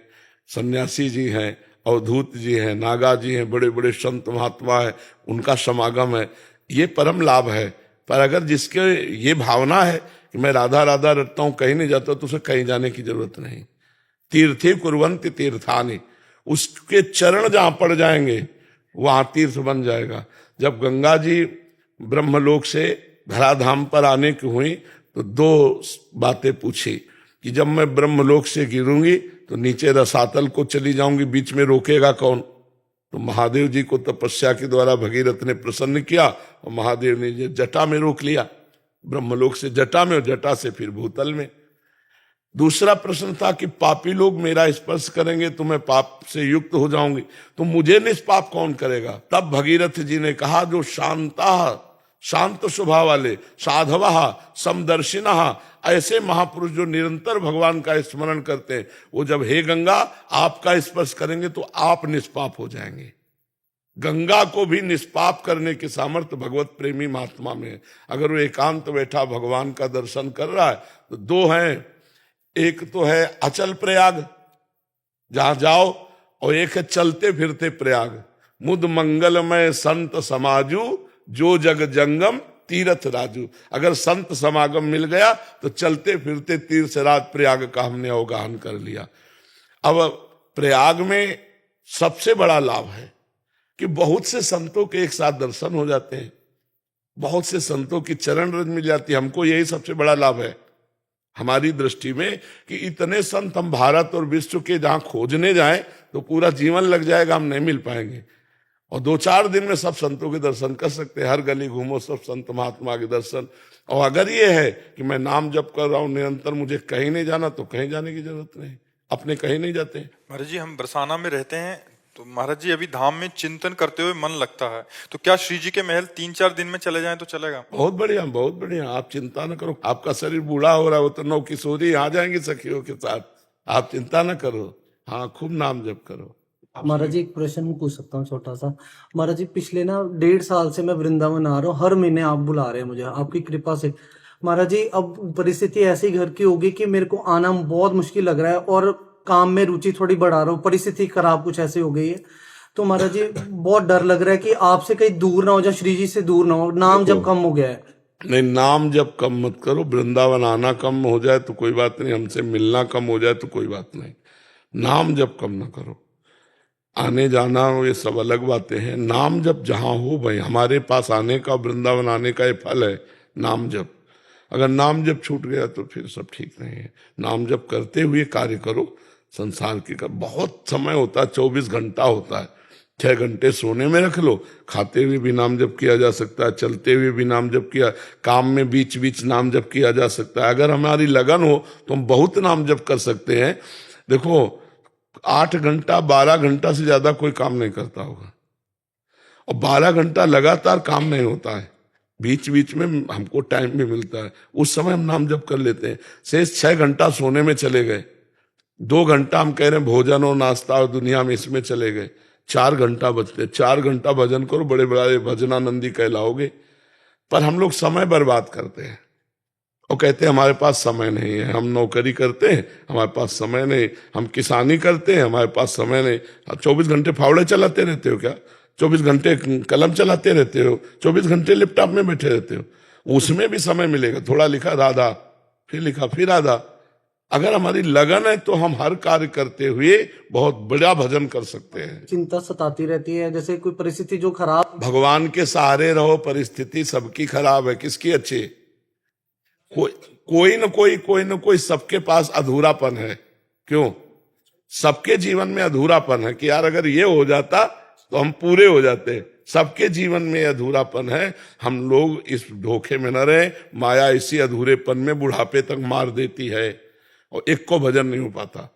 सन्यासी जी हैं, अवधूत जी हैं, नागा जी हैं, बड़े बड़े संत महात्मा है, उनका समागम है। ये परम लाभ है। पर अगर जिसके ये भावना है कि मैं राधा राधा रटता हूं, कहीं नहीं जाता, तो उसे कहीं जाने की जरूरत नहीं। तीर्थे कुर्वन्ति तीर्थानि, उसके चरण जहां पड़ जाएंगे वहां तीर्थ बन जाएगा। जब गंगा जी ब्रह्मलोक से धराधाम पर आने की हुई तो दो बातें पूछी कि जब मैं ब्रह्मलोक से गिरूंगी तो नीचे रसातल को चली जाऊंगी, बीच में रोकेगा कौन? तो महादेव जी को तपस्या के द्वारा भगीरथ ने प्रसन्न किया और महादेव ने जटा में रोक लिया, ब्रह्मलोक से जटा में और जटा से फिर भूतल में। दूसरा प्रश्न था कि पापी लोग मेरा स्पर्श करेंगे तो मैं पाप से युक्त हो जाऊंगी, तो मुझे निष्पाप कौन करेगा? तब भगीरथ जी ने कहा जो शांत स्वभाव वाले साधवा समदर्शिना, ऐसे महापुरुष जो निरंतर भगवान का स्मरण करते हैं, वो जब हे गंगा आपका स्पर्श करेंगे तो आप निष्पाप हो जाएंगे। गंगा को भी निष्पाप करने की सामर्थ्य भगवत प्रेमी महात्मा में है। अगर वो एकांत बैठा भगवान का दर्शन कर रहा है तो दो हैं, एक तो है अचल प्रयाग जहां जाओ, और एक है चलते फिरते प्रयाग। मुद मंगलमय संत समाजू जो जग जंगम तीर्थ राजू। अगर संत समागम मिल गया तो चलते फिरते तीर्थ राज प्रयाग का हमने अवगाहन कर लिया। अब प्रयाग में सबसे बड़ा लाभ है कि बहुत से संतों के एक साथ दर्शन हो जाते हैं, बहुत से संतों की चरण रज मिल जाती है। हमको यही सबसे बड़ा लाभ है हमारी दृष्टि में कि इतने संत हम भारत और विश्व के जहां खोजने जाएं तो पूरा जीवन लग जाएगा, हम नहीं मिल पाएंगे। और 2-4 दिन में सब संतों के दर्शन कर सकते हैं, हर गली घूमो सब संत महात्मा के दर्शन। और अगर ये है कि मैं नाम जप कर रहा हूं निरंतर, मुझे कहीं नहीं जाना, तो कहीं जाने की जरूरत नहीं, अपने कहीं नहीं जाते हैं। महाराज जी हम बरसाना में रहते हैं, तो महाराज जी अभी धाम में चिंतन करते हुए मन लगता है, तो क्या श्री जी के महल 3-4 दिन में चले जाएं तो चलेगा? बहुत बढ़िया, बहुत बढ़िया, आप चिंता न करो। आपका शरीर बूढ़ा हो रहा है, वो तो नौ किशोरी आ जाएंगी सखियों के साथ, आप चिंता न करो। हाँ, खूब नाम जप करो। महाराज जी एक प्रश्न पूछ सकता हूँ छोटा सा? महाराज जी पिछले 1.5 साल से मैं वृंदावन आ रहा हूँ, हर महीने आप बुला रहे हैं मुझे आपकी कृपा से। महाराज जी अब परिस्थिति ऐसी घर की होगी कि मेरे को आना बहुत मुश्किल लग रहा है और काम में रुचि थोड़ी बढ़ा रहा हूँ, परिस्थिति खराब कुछ ऐसी हो गई है। तो महाराज जी बहुत डर लग रहा है कि आपसे कहीं दूर ना हो जाए, श्री जी से दूर ना हो, नाम जब कम हो गया है। नहीं, नाम जब कम मत करो, वृंदावन आना कम हो जाए तो कोई बात नहीं, हमसे मिलना कम हो जाए तो कोई बात नहीं, नाम जब कम ना करो। आने जाना ये सब अलग बातें हैं, नाम जब जहां हो भाई, हमारे पास आने का वृंदावन आने का ये फल है नाम जप। अगर नाम जप छूट गया तो फिर सब ठीक नहीं है। नाम जप करते हुए कार्य करो, संसार के का बहुत समय होता है, 24 घंटा होता है, 6 घंटे सोने में रख लो, खाते हुए भी नाम जप किया जा सकता है, चलते हुए भी नाम जप किया, काम में बीच बीच नाम जप किया जा सकता है। अगर हमारी लगन हो तो हम बहुत नाम जप कर सकते हैं। देखो 8 घंटा 12 घंटा से ज्यादा कोई काम नहीं करता होगा, और 12 घंटा लगातार काम नहीं होता है, बीच बीच में हमको टाइम भी मिलता है, उस समय हम नाम जप कर लेते हैं। शेष 6 घंटा सोने में चले गए, 2 घंटा हम कह रहे हैं भोजन और नाश्ता और दुनिया में इसमें चले गए, 4 घंटा बचते, 4 घंटा भजन करो, बड़े बड़े भजनानंदी कहलाओगे। पर हम लोग समय बर्बाद करते हैं और कहते हैं हमारे पास समय नहीं है। हम नौकरी करते हैं, हमारे पास समय नहीं, हम किसानी करते हैं, हमारे पास समय नहीं। 24 घंटे फावड़े चलाते रहते हो क्या? 24 घंटे कलम चलाते रहते हो, 24 घंटे लैपटॉप में बैठे रहते हो, उसमें भी समय मिलेगा। थोड़ा लिखा राधा, फिर लिखा फिर राधा। अगर हमारी लगन है तो हम हर कार्य करते हुए बहुत बड़ा भजन कर सकते हैं। चिंता सताती रहती है, जैसे कोई परिस्थिति जो खराब। भगवान के सहारे रहो, परिस्थिति सबकी खराब है, किसकी अच्छी? कोई न कोई सबके पास अधूरापन है। क्यों? सबके जीवन में अधूरापन है कि यार अगर ये हो जाता तो हम पूरे हो जाते। सबके जीवन में अधूरापन है, हम लोग इस धोखे में न रहे। माया इसी अधूरेपन में बुढ़ापे तक मार देती है और एक को भजन नहीं हो पाता।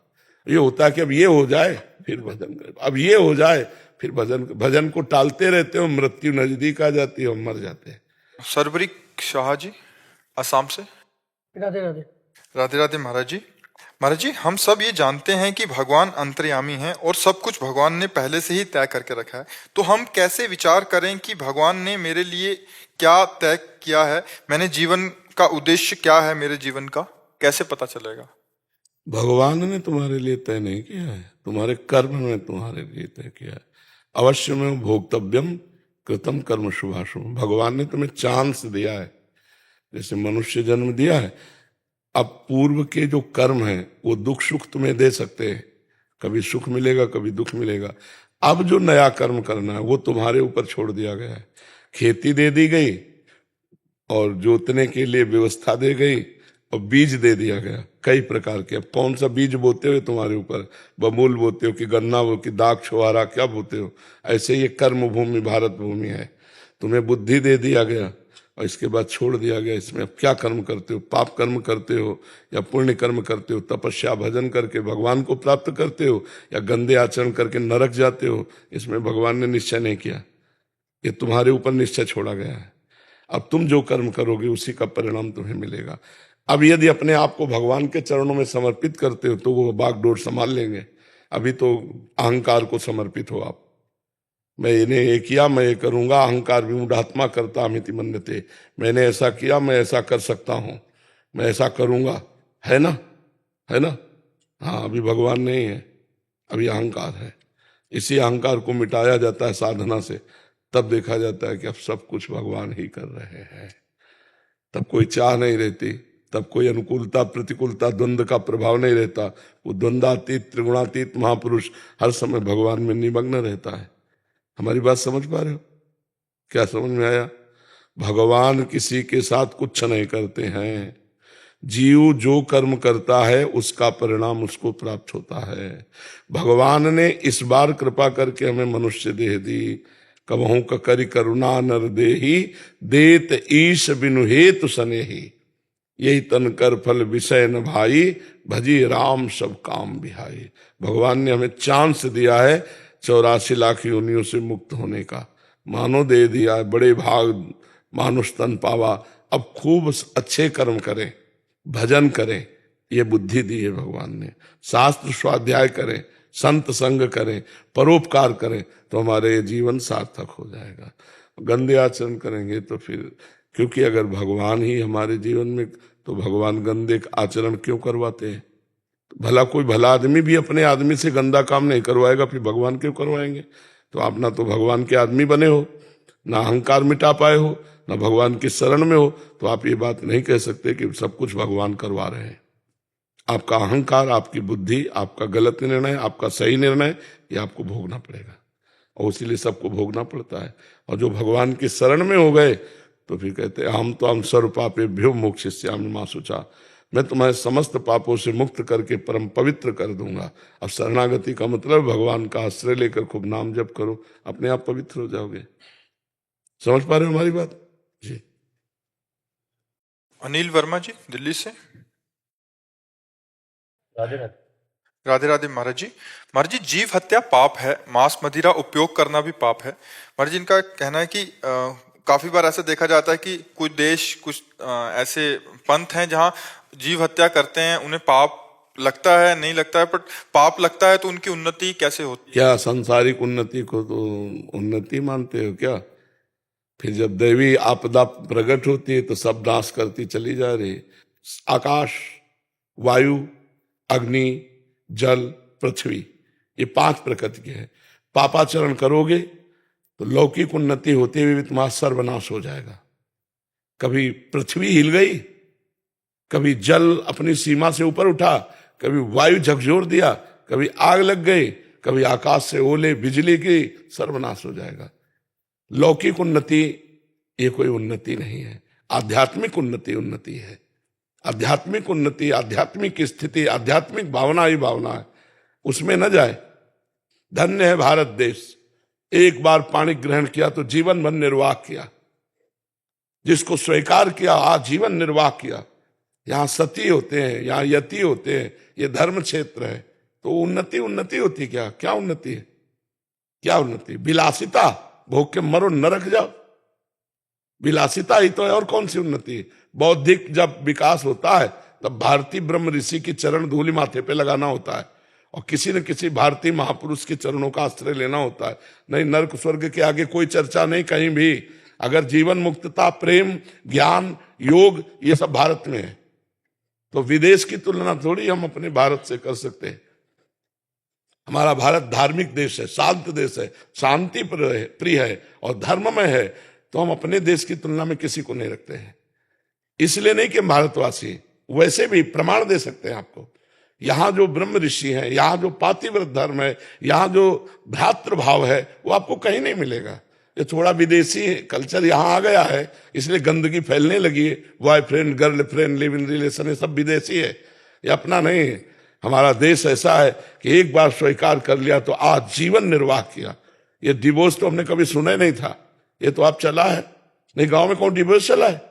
ये होता है कि अब ये हो जाए फिर भजन करें, अब ये हो जाए फिर भजन को टालते रहते हो, मृत्यु नजदीक आ जाती है और मर जाते हैं। सरबरी शाह जी असम से। राधे राधे। राधे राधे महाराज जी। महाराज जी हम सब ये जानते हैं कि भगवान अंतर्यामी हैं और सब कुछ भगवान ने पहले से ही तय करके रखा है, तो हम कैसे विचार करें कि भगवान ने मेरे लिए क्या तय किया है, मैंने जीवन का उद्देश्य क्या है, मेरे जीवन का कैसे पता चलेगा? भगवान ने तुम्हारे लिए तय नहीं किया है, तुम्हारे कर्म ने तुम्हारे लिए तय किया है। अवश्य में भोक्तव्यम कृतम कर्म शुभाशुभ। भगवान ने तुम्हें चांस दिया है, जैसे मनुष्य जन्म दिया है। अब पूर्व के जो कर्म हैं वो दुख सुख तुम्हें दे सकते हैं, कभी सुख मिलेगा कभी दुख मिलेगा। अब जो नया कर्म करना है वो तुम्हारे ऊपर छोड़ दिया गया है। खेती दे दी गई, और जोतने के लिए व्यवस्था दे गई और बीज दे दिया गया कई प्रकार के। अब कौन सा बीज बोते हो तुम्हारे ऊपर, बबूल बोते हो कि गन्ना हो कि दाख छुआरा, क्या बोते हो। ऐसे ये कर्म भूमि भारत भूमि है। तुम्हें बुद्धि दे दिया गया और इसके बाद छोड़ दिया गया। इसमें अब क्या कर्म करते हो, पाप कर्म करते हो या पुण्य कर्म करते हो, तपस्या भजन करके भगवान को प्राप्त करते हो या गंदे आचरण करके नरक जाते हो, इसमें भगवान ने निश्चय नहीं किया। ये तुम्हारे ऊपर निश्चय छोड़ा गया है। अब तुम जो कर्म करोगे उसी का परिणाम तुम्हें मिलेगा। अब यदि अपने आप को भगवान के चरणों में समर्पित करते हो तो वो बागडोर संभाल लेंगे। अभी तो अहंकार को समर्पित हो आप। मैं इन्हें ये किया, मैं ये करूंगा, अहंकार विमूढ़ात्मा करता अमिति मन्यते। मैंने ऐसा किया, मैं ऐसा कर सकता हूं, मैं ऐसा करूंगा, है ना, है ना। हाँ, अभी भगवान नहीं है, अभी अहंकार है। इसी अहंकार को मिटाया जाता है साधना से, तब देखा जाता है कि अब सब कुछ भगवान ही कर रहे हैं। तब कोई चाह नहीं रहती, तब कोई अनुकूलता प्रतिकूलता द्वंद्व का प्रभाव नहीं रहता। वो द्वंद्वातीत त्रिगुणातीत महापुरुष हर समय भगवान में निमग्न रहता है। हमारी बात समझ पा रहे हो? क्या समझ में आया? भगवान किसी के साथ कुछ नहीं करते हैं। जीव जो कर्म करता है उसका परिणाम उसको प्राप्त होता है। भगवान ने इस बार कृपा करके हमें मनुष्य देह दी। कबहू करी करुणा नर देही, देत ईश बिनु हेतु सनेही। यही तन कर फल विषय न भाई, भजी राम सब काम बिहाई। भगवान ने हमें चांस दिया है 84 लाख योनियों से मुक्त होने का। मानो दे दिया है, बड़े भाग मानुष तन पावा। अब खूब अच्छे कर्म करें, भजन करें, ये बुद्धि दी है भगवान ने। शास्त्र स्वाध्याय करें, संत संग करें, परोपकार करें, तो हमारे ये जीवन सार्थक हो जाएगा। गंदे आचरण करेंगे तो फिर, क्योंकि अगर भगवान ही हमारे जीवन में, तो भगवान गंदे आचरण क्यों करवाते हैं? भला कोई भला आदमी भी अपने आदमी से गंदा काम नहीं करवाएगा, फिर भगवान क्यों करवाएंगे? तो आप ना तो भगवान के आदमी बने हो, ना अहंकार मिटा पाए हो, ना भगवान की शरण में हो, तो आप ये बात नहीं कह सकते कि सब कुछ भगवान करवा रहे हैं। आपका अहंकार, आपकी बुद्धि, आपका गलत निर्णय, आपका सही निर्णय, ये आपको भोगना पड़ेगा। और इसीलिए सबको भोगना पड़ता है। और जो भगवान की शरण में हो गए तो फिर कहते हैं हम तो हम सर्व पापेभ्यो मोक्षयिष्यामि मा शुचा। मैं तुम्हें समस्त पापों से मुक्त करके परम पवित्र कर दूंगा। अब शरणागति का मतलब भगवान का आश्रय लेकर खूब नाम जप करो, अपने आप पवित्र हो जाओगे। समझ पा रहे हो हमारी बात जी? अनिल वर्मा जी दिल्ली से। राधे राधे। राधे राधे महाराज जी। महाराज जी, जीव हत्या पाप है, मांस मदिरा उपयोग करना भी पाप है। महाराज जी, इनका कहना है कि काफी बार ऐसा देखा जाता है कि कुछ देश, कुछ ऐसे पंथ हैं जहां जीव हत्या करते हैं, उन्हें पाप लगता है, नहीं लगता है, पर पाप लगता है तो उनकी उन्नति कैसे होती है? क्या सांसारिक उन्नति को तो उन्नति मानते हो क्या? फिर जब दैवी आपदा प्रकट होती है तो सब नाश करती चली जा रही है। आकाश, वायु, अग्नि, जल, पृथ्वी, ये 5 प्रकृति के हैं। पापाचरण करोगे तो लौकिक उन्नति होते हुए भी तुम्हारा सर्वनाश हो जाएगा। कभी पृथ्वी हिल गई, कभी जल अपनी सीमा से ऊपर उठा, कभी वायु झकझोर दिया, कभी आग लग गई, कभी आकाश से ओले बिजली की, सर्वनाश हो जाएगा। लौकिक उन्नति ये कोई उन्नति नहीं है। आध्यात्मिक उन्नति है। आध्यात्मिक उन्नति, आध्यात्मिक स्थिति, आध्यात्मिक भावना ही भावना है, उसमें न जाए। धन्य है भारत देश, एक बार पाणी ग्रहण किया तो जीवन भर निर्वाह किया। जिसको स्वीकार किया आजीवन निर्वाह किया। यहाँ सती होते हैं, यहाँ यति होते हैं, ये धर्म क्षेत्र है। तो उन्नति होती क्या? क्या उन्नति है? क्या उन्नति? विलासिता, भोग के मरो नरक जाओ, विलासिता ही तो है। और कौन सी उन्नति है? बौद्धिक जब विकास होता है तब भारतीय ब्रह्म ऋषि की चरण धूलि माथे पे लगाना होता है और किसी न किसी भारतीय महापुरुष के चरणों का आश्रय लेना होता है। नहीं, नरक स्वर्ग के आगे कोई चर्चा नहीं कहीं भी। अगर जीवन मुक्तता, प्रेम, ज्ञान, योग, ये सब भारत में है, तो विदेश की तुलना थोड़ी हम अपने भारत से कर सकते हैं। हमारा भारत धार्मिक देश है, शांत देश है, शांति प्रिय है और धर्ममय है। तो हम अपने देश की तुलना में किसी को नहीं रखते हैं। इसलिए नहीं कि भारतवासी, वैसे भी प्रमाण दे सकते हैं आपको। यहाँ जो ब्रह्म ऋषि हैं, यहाँ जो पातिव्रत धर्म है, यहाँ जो भ्रातृभाव है, वो आपको कहीं नहीं मिलेगा। ये थोड़ा विदेशी कल्चर यहाँ आ गया है, इसलिए गंदगी फैलने लगी है। Boyfriend, girlfriend, live in relation, ये सब विदेशी है, ये अपना नहीं है। हमारा देश ऐसा है कि एक बार स्वीकार कर लिया तो आजीवन निर्वाह किया। ये डिवोर्स तो हमने कभी सुना ही नहीं था, ये तो आप चला है। नहीं, गांव में कौन डिवोर्स चला है?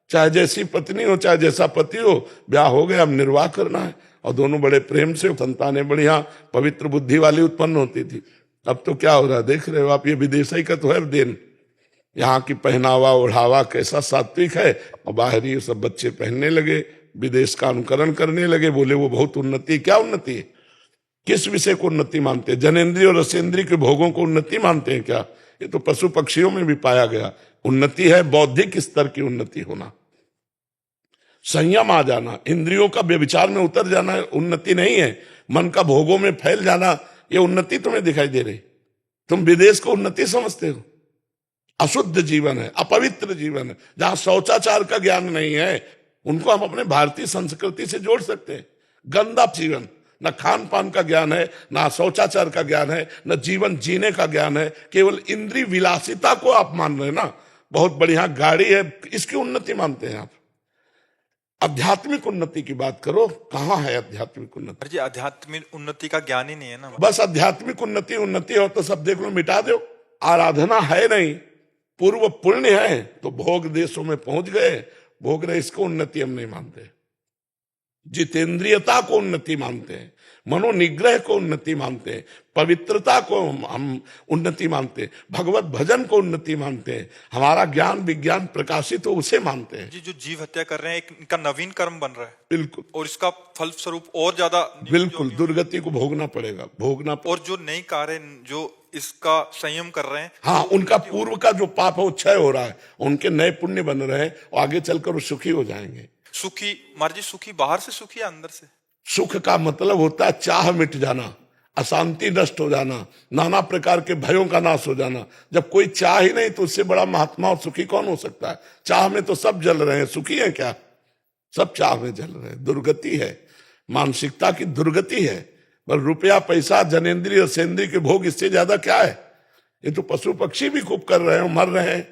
चाहे जैसी पत्नी हो, चाहे जैसा पति हो, ब्याह हो गया, अब निर्वाह करना है। और दोनों बड़े प्रेम से, संतानें बढ़िया पवित्र बुद्धि वाली उत्पन्न होती थी। अब तो क्या हो रहा है देख रहे हो आप, ये विदेशी का तो है देन। यहाँ की पहनावा ओढ़ावा कैसा सात्विक है, और बाहरी सब बच्चे पहनने लगे, विदेश का अनुकरण करने लगे, बोले वो बहुत उन्नति। क्या उन्नति है? किस विषय को उन्नति मानते हैं? जनेंद्रिय और रसेंद्रिय के भोगों को उन्नति मानते हैं क्या? ये तो पशु पक्षियों में भी पाया गया। उन्नति है बौद्धिक स्तर की उन्नति होना, संयम आ जाना, इंद्रियों का व्यभिचार में उतर जाना उन्नति नहीं है। मन का भोगों में फैल जाना, ये उन्नति तुम्हें दिखाई दे रही। तुम विदेश को उन्नति समझते हो। अशुद्ध जीवन है, अपवित्र जीवन है, जहां शौचाचार का ज्ञान नहीं है, उनको हम अपने भारतीय संस्कृति से जोड़ सकते हैं। गंदा जीवन, न खान पान का ज्ञान है, न शौचाचार का ज्ञान है, न जीवन जीने का ज्ञान है, केवल इंद्रिय विलासिता को आप मान रहे हैं ना। बहुत बढ़िया गाड़ी है, इसकी उन्नति मानते हैं आप। आध्यात्मिक उन्नति की बात करो, कहाँ है आध्यात्मिक उन्नति? जी आध्यात्मिक उन्नति का ज्ञान ही नहीं है ना। बस आध्यात्मिक उन्नति हो तो सब देख लो, मिटा दो। आराधना है नहीं, पूर्व पुण्य है तो भोग देशों में पहुंच गए, भोग रहे, इसको उन्नति हम नहीं मानते। जितेंद्रियता को उन्नति मानते हैं, मनोनिग्रह को उन्नति मानते हैं, पवित्रता को हम उन्नति मानते हैं, भगवत भजन को उन्नति मानते हैं, हमारा ज्ञान विज्ञान प्रकाशित हो उसे मानते हैं। जी जो जीव हत्या कर रहे हैं, एक इनका नवीन कर्म बन रहा है। बिल्कुल, और इसका फल स्वरूप और ज्यादा बिल्कुल दुर्गति को भोगना पड़ेगा, और जो नई कार्य जो इसका संयम कर रहे हैं, हाँ, उनका पूर्व का जो पाप है वो क्षय हो रहा है, उनके नए पुण्य बन रहे हैं, और आगे चलकर वो सुखी हो जाएंगे। सुखी महाराज जी, सुखी बाहर से सुखी या अंदर से? सुख का मतलब होता है चाह मिट जाना, अशांति नष्ट हो जाना, नाना प्रकार के भयों का नाश हो जाना। जब कोई चाह ही नहीं तो उससे बड़ा महात्मा और सुखी कौन हो सकता है? चाह में तो सब जल रहे हैं, सुखी है क्या? सब चाह में जल रहे हैं। दुर्गति है, मानसिकता की दुर्गति है। पर रुपया पैसा जनेंद्रिय और सेंद्रिय के भोग, इससे ज्यादा क्या है? ये तो पशु पक्षी भी खूब कर रहे हैं, मर रहे हैं।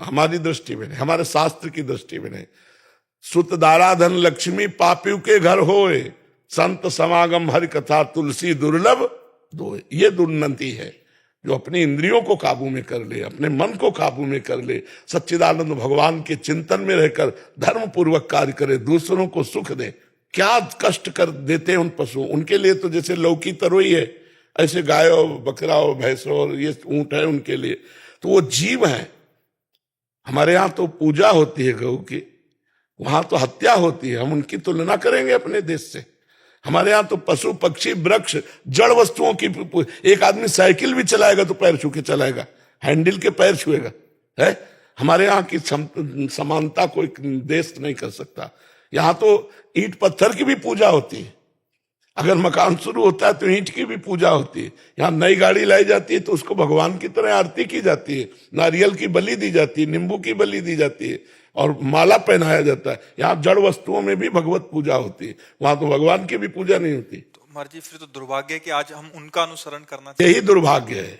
हमारी दृष्टि में नहीं, हमारे शास्त्र की दृष्टि में नहीं। सुत दारा धन लक्ष्मी पापियों के घर होए, संत समागम हरि कथा तुलसी दुर्लभ दो। ये दुर्नति है जो अपनी इंद्रियों को काबू में कर ले, अपने मन को काबू में कर ले, सच्चिदानंद भगवान के चिंतन में रहकर धर्म पूर्वक कार्य करे, दूसरों को सुख दे। क्या कष्ट कर देते हैं उन पशुओं, उनके लिए तो जैसे लौकी तरोई है, ऐसे गाय और बकरा और भैंस और ये ऊंट है उनके लिए, तो वो जीव है। हमारे यहाँ तो पूजा होती है गौ की, वहां तो हत्या होती है। हम उनकी तुलना करेंगे अपने देश से? हमारे यहाँ तो पशु पक्षी वृक्ष जड़ वस्तुओं की, एक आदमी साइकिल भी चलाएगा तो पैर छू के चलाएगा, हैंडल के पैर छुएगा है। हमारे यहाँ की समानता कोई देश नहीं कर सकता। यहाँ तो ईंट पत्थर की भी पूजा होती है, अगर मकान शुरू होता है तो ईंट की भी पूजा होती है। यहाँ नई गाड़ी लाई जाती है तो उसको भगवान की तरह आरती की जाती है, नारियल की बलि दी जाती है, नींबू की बलि दी जाती है, और माला पहनाया जाता है। यहाँ जड़ वस्तुओं में भी भगवत पूजा होती है, वहां तो भगवान की भी पूजा नहीं होती। तो महाराज जी फिर तो दुर्भाग्य है कि आज हम उनका अनुसरण करना चाहिए। यही दुर्भाग्य है।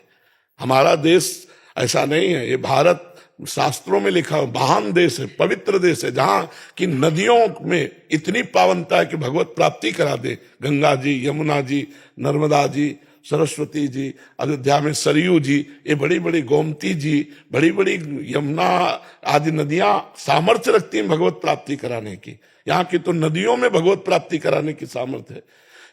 हमारा देश ऐसा नहीं है। ये भारत शास्त्रों में लिखा है महान देश है, पवित्र देश है, जहां की नदियों में इतनी पावनता है कि भगवत प्राप्ति करा दे। गंगा जी, यमुना जी, नर्मदा जी, सरस्वती जी, अयोध्या में सरयू जी, ये बड़ी बड़ी गोमती जी, बड़ी बड़ी यमुना आदि नदियां सामर्थ्य रखती हैं भगवत प्राप्ति कराने की। यहाँ की तो नदियों में भगवत प्राप्ति कराने की सामर्थ्य है,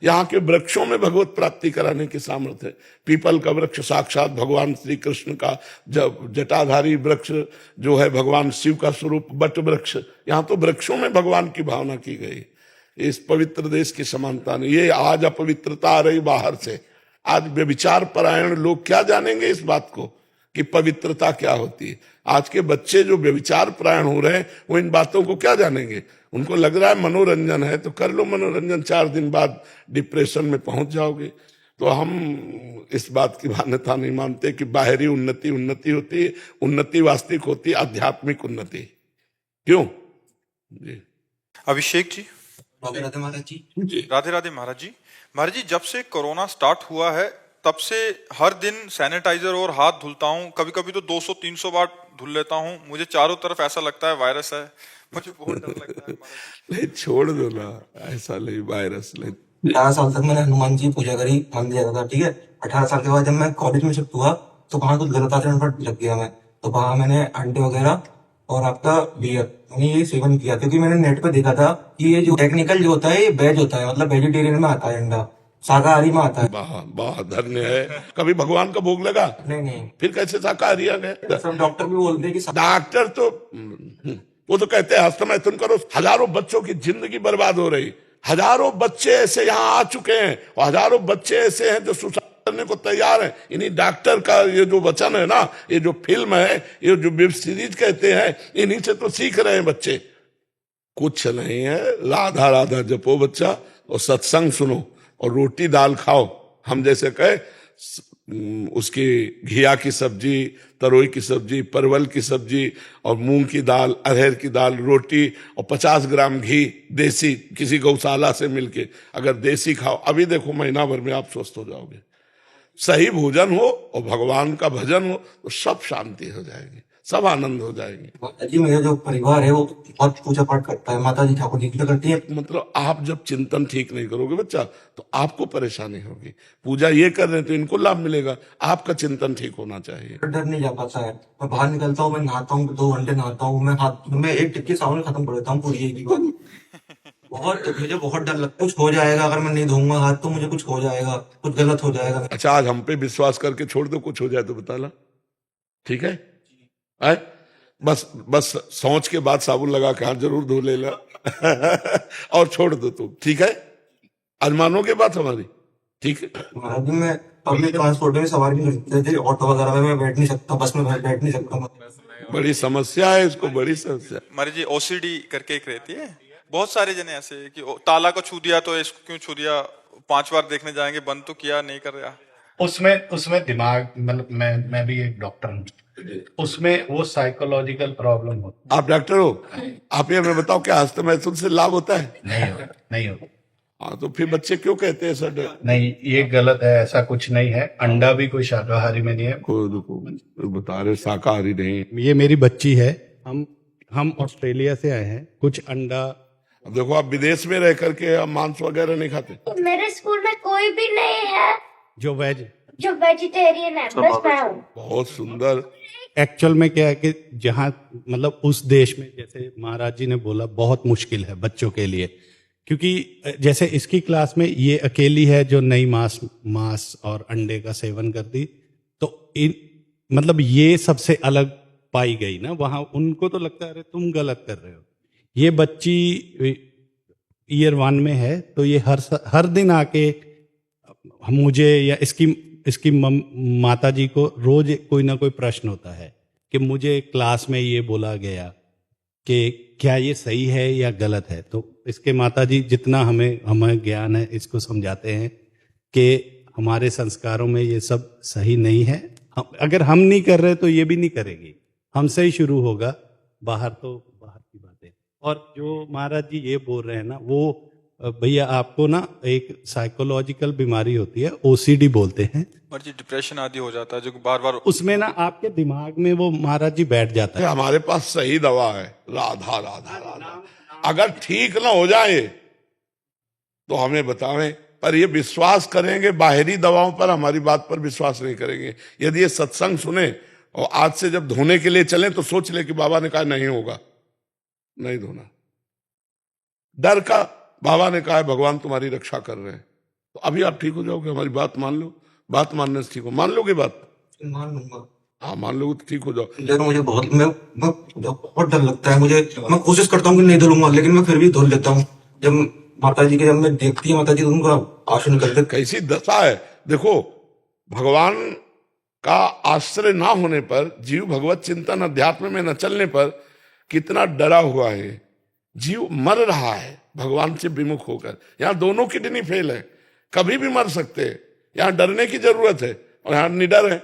यहाँ के वृक्षों में भगवत प्राप्ति कराने की सामर्थ्य है। पीपल का वृक्ष साक्षात भगवान श्री कृष्ण का जटाधारी वृक्ष जो है, भगवान शिव का स्वरूप बट वृक्ष, यहाँ तो वृक्षों में भगवान की भावना की गई। इस पवित्र देश की समानता नहीं। ये आज अपवित्रता आ रही बाहर से। आज व्यभिचार परायण लोग क्या जानेंगे इस बात को कि पवित्रता क्या होती है? आज के बच्चे जो व्यभिचार परायण हो रहे हैं वो इन बातों को क्या जानेंगे? उनको लग रहा है मनोरंजन है तो कर लो मनोरंजन, 4 दिन बाद डिप्रेशन में पहुंच जाओगे। तो हम इस बात की मान्यता नहीं मानते कि बाहरी उन्नति होती है। उन्नति वास्तविक होती है आध्यात्मिक उन्नति। क्यों जी? अभिषेक जी, राधे राधे महाराज जी। जी राधे राधे महाराज जी। महाराज जी, जब से कोरोना स्टार्ट हुआ है तब से हर दिन सैनिटाइजर और हाथ धुलता हूँ, कभी कभी तो 200-300 बार धुल लेता हूँ। मुझे चारों तरफ ऐसा लगता है वायरस है, मुझे बहुत डर लगता है। नहीं छोड़ दो ना, ऐसा नहीं, वायरस नहीं। 18 साल तक मैंने हनुमान जी की पूजा करी, मंदिर जाता था, ठीक है। 18 साल के बाद जब मैं कॉलेज में शिफ्ट हुआ तो वहाँ कुछ गलत आचरण पर लग गया मैं, तो वहाँ मैंने अंडे वगैरह और आपका बियर मैंने ये सेवन किया, क्योंकि मैंने नेट पे देखा था कि ये जो टेक्निकल जो होता है ये वेज होता है, मतलब वेजिटेरियन में आता है अंडा, शाकाहारी में आता है। वाह वाह, धन्य है। कभी भगवान का भोग लगा? नहीं। फिर कैसे शाकाहारी आ गए? सब डॉक्टर भी बोलते हैं कि डॉक्टर तो वो तो कहते हैं हस्तमैथुन करो। हजारों बच्चों की जिंदगी बर्बाद हो रही, हजारों बच्चे ऐसे यहाँ आ चुके हैं और हजारों बच्चे ऐसे हैं जो सुसाइड करने को तैयार हैं। इन्हीं डॉक्टर का ये जो वचन है ना, ये जो फिल्म है, ये जो वेब सीरीज कहते हैं, इन्हीं से तो सीख रहे हैं बच्चे। कुछ नहीं है, राधा राधा जपो बच्चा और सत्संग सुनो और रोटी दाल खाओ। हम जैसे कहे उसकी घिया की सब्जी, तरोई की सब्जी, परवल की सब्जी और मूंग की दाल, अरहर की दाल, रोटी और 50 ग्राम घी देसी किसी गौशाला से मिलके अगर देसी खाओ, अभी देखो महीना भर में आप स्वस्थ हो जाओगे। सही भोजन हो और भगवान का भजन हो तो सब शांति हो जाएगी, सब आनंद हो जाएंगे। जी मेरा जो परिवार है वो बहुत पूजा पाठ करता है, माता जी ठाकुर जी पूजा करती है। मतलब आप जब चिंतन ठीक नहीं करोगे बच्चा तो आपको परेशानी होगी। पूजा ये कर रहे हैं तो इनको लाभ मिलेगा, आपका चिंतन ठीक होना चाहिए। डर नहीं जा पाता है, मैं बाहर निकलता हूँ, मैं नहाता हूँ, 2 घंटे नहाता हूँ, मैं हाथ में एक टिक्की साबुन खत्म कर देता हूँ पूरी एक ही बार। मुझे बहुत डर लगता है कुछ हो जाएगा, अगर मैं नहीं धोऊंगा हाथ तो मुझे कुछ हो जाएगा, कुछ गलत हो जाएगा। अच्छा आज हम पे विश्वास करके छोड़ दो, कुछ हो जाए तो बता ला, ठीक है? आए? बस सोच के बाद साबुन लगा के हाथ जरूर धो लेना और छोड़ दो तुम, ठीक है? आज मानोगे बात हमारी, ठीक है? महाराज जी मैं पब्लिक ट्रांसपोर्ट में सवारी नहीं कर सकते, ऑटो वगैरह में मैं बैठ नहीं सकता, बस में बैठ नहीं सकता। बड़ी समस्या है इसको, बड़ी समस्या। महाराज जी ओसीडी करके एक रहती है, बहुत सारे जने ऐसे हैं कि ताला को छू दिया तो इसको क्यों छू दिया, 5 बार देखने जाएंगे, बंद तो किया नहीं कर रहा। उसमें दिमाग, मतलब मैं भी एक डॉक्टर हूँ, उसमें वो साइकोलॉजिकल प्रॉब्लम होती। आप डॉक्टर हो, आप ये हमें बताओ क्या हस्तमैथुन से लाभ होता है? नहीं हो। हाँ तो फिर बच्चे क्यों कहते हैं सर? नहीं, ये गलत है, ऐसा कुछ नहीं है। अंडा भी कोई शाकाहारी में नहीं है। बता रहे शाकाहारी नहीं। ये मेरी बच्ची है, हम ऑस्ट्रेलिया से आए हैं। कुछ अंडा, अब देखो आप विदेश में रह करके आप मांस वगैरह नहीं खाते। मेरे स्कूल में कोई भी नहीं है जो वेजिटेरियन है, बस मैं हूँ। बहुत सुंदर। एक्चुअल में क्या है कि जहाँ मतलब उस देश में, जैसे महाराज जी ने बोला, बहुत मुश्किल है बच्चों के लिए, क्योंकि जैसे इसकी क्लास में ये अकेली है जो नई मांस और अंडे का सेवन करती, तो मतलब ये सबसे अलग पाई गई ना वहाँ। उनको तो लगता है अरे तुम गलत कर रहे हो। ये बच्ची ईयर 1 में है, तो ये हर दिन आके मुझे या इसकी माता जी को रोज कोई ना कोई प्रश्न होता है कि मुझे क्लास में ये बोला गया कि क्या ये सही है या गलत है। तो इसके माता जी जितना हमें ज्ञान है इसको समझाते हैं कि हमारे संस्कारों में ये सब सही नहीं है। अगर हम नहीं कर रहे तो ये भी नहीं करेगी, हमसे ही शुरू होगा, बाहर की बातें। और जो महाराज जी ये बोल रहे हैं ना, वो भैया आपको ना एक साइकोलॉजिकल बीमारी होती है, ओसीडी बोलते हैं। महाराज जी डिप्रेशन आदि हो जाता है जो बार बार, उसमें ना आपके दिमाग में वो महाराज जी बैठ जाता है। हमारे पास सही दवा है, राधा राधा राधा। अगर ठीक ना हो जाए तो हमें बतावें, पर ये विश्वास करेंगे बाहरी दवाओं पर, हमारी बात पर विश्वास नहीं करेंगे। यदि ये सत्संग सुने और आज से जब धोने के लिए चले तो सोच ले कि बाबा ने कहा नहीं होगा, नहीं धोना। डर का, बाबा ने कहा है भगवान तुम्हारी रक्षा कर रहे हैं, तो अभी आप ठीक हो जाओगे। हमारी बात मान लो, बात मानने से ठीक हो। मान लोगे बात? मान लूंगा। हाँ मान लोगे तो ठीक हो जाओ। लेकिन मुझे बहुत डर लगता है मुझे। मैं कोशिश करता हूँ कि नहीं धुलूंगा, लेकिन मैं फिर भी धुल लेता हूँ। जब माता जी के, जब मैं देखती है माता जी, उनका आंसू निकलते। कैसी दशा है देखो। भगवान का आश्रय ना होने पर, जीव भगवत चिंतन अध्यात्म में न चलने पर कितना डरा हुआ है। जीव मर रहा है भगवान से विमुख होकर। यहाँ दोनों किडनी फेल है, कभी भी मर सकते हैं। यहाँ डरने की जरूरत है और यहाँ निडर है।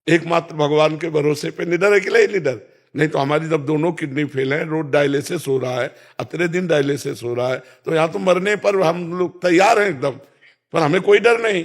एकमात्र भगवान के भरोसे पे निडर है कि नहीं निडर? नहीं तो हमारी जब दोनों किडनी फेल है, रोज डायलिसिस हो रहा है, अतरे दिन डायलिसिस हो रहा है, तो यहाँ तो मरने पर हम लोग तैयार हैं एकदम, पर हमें कोई डर नहीं।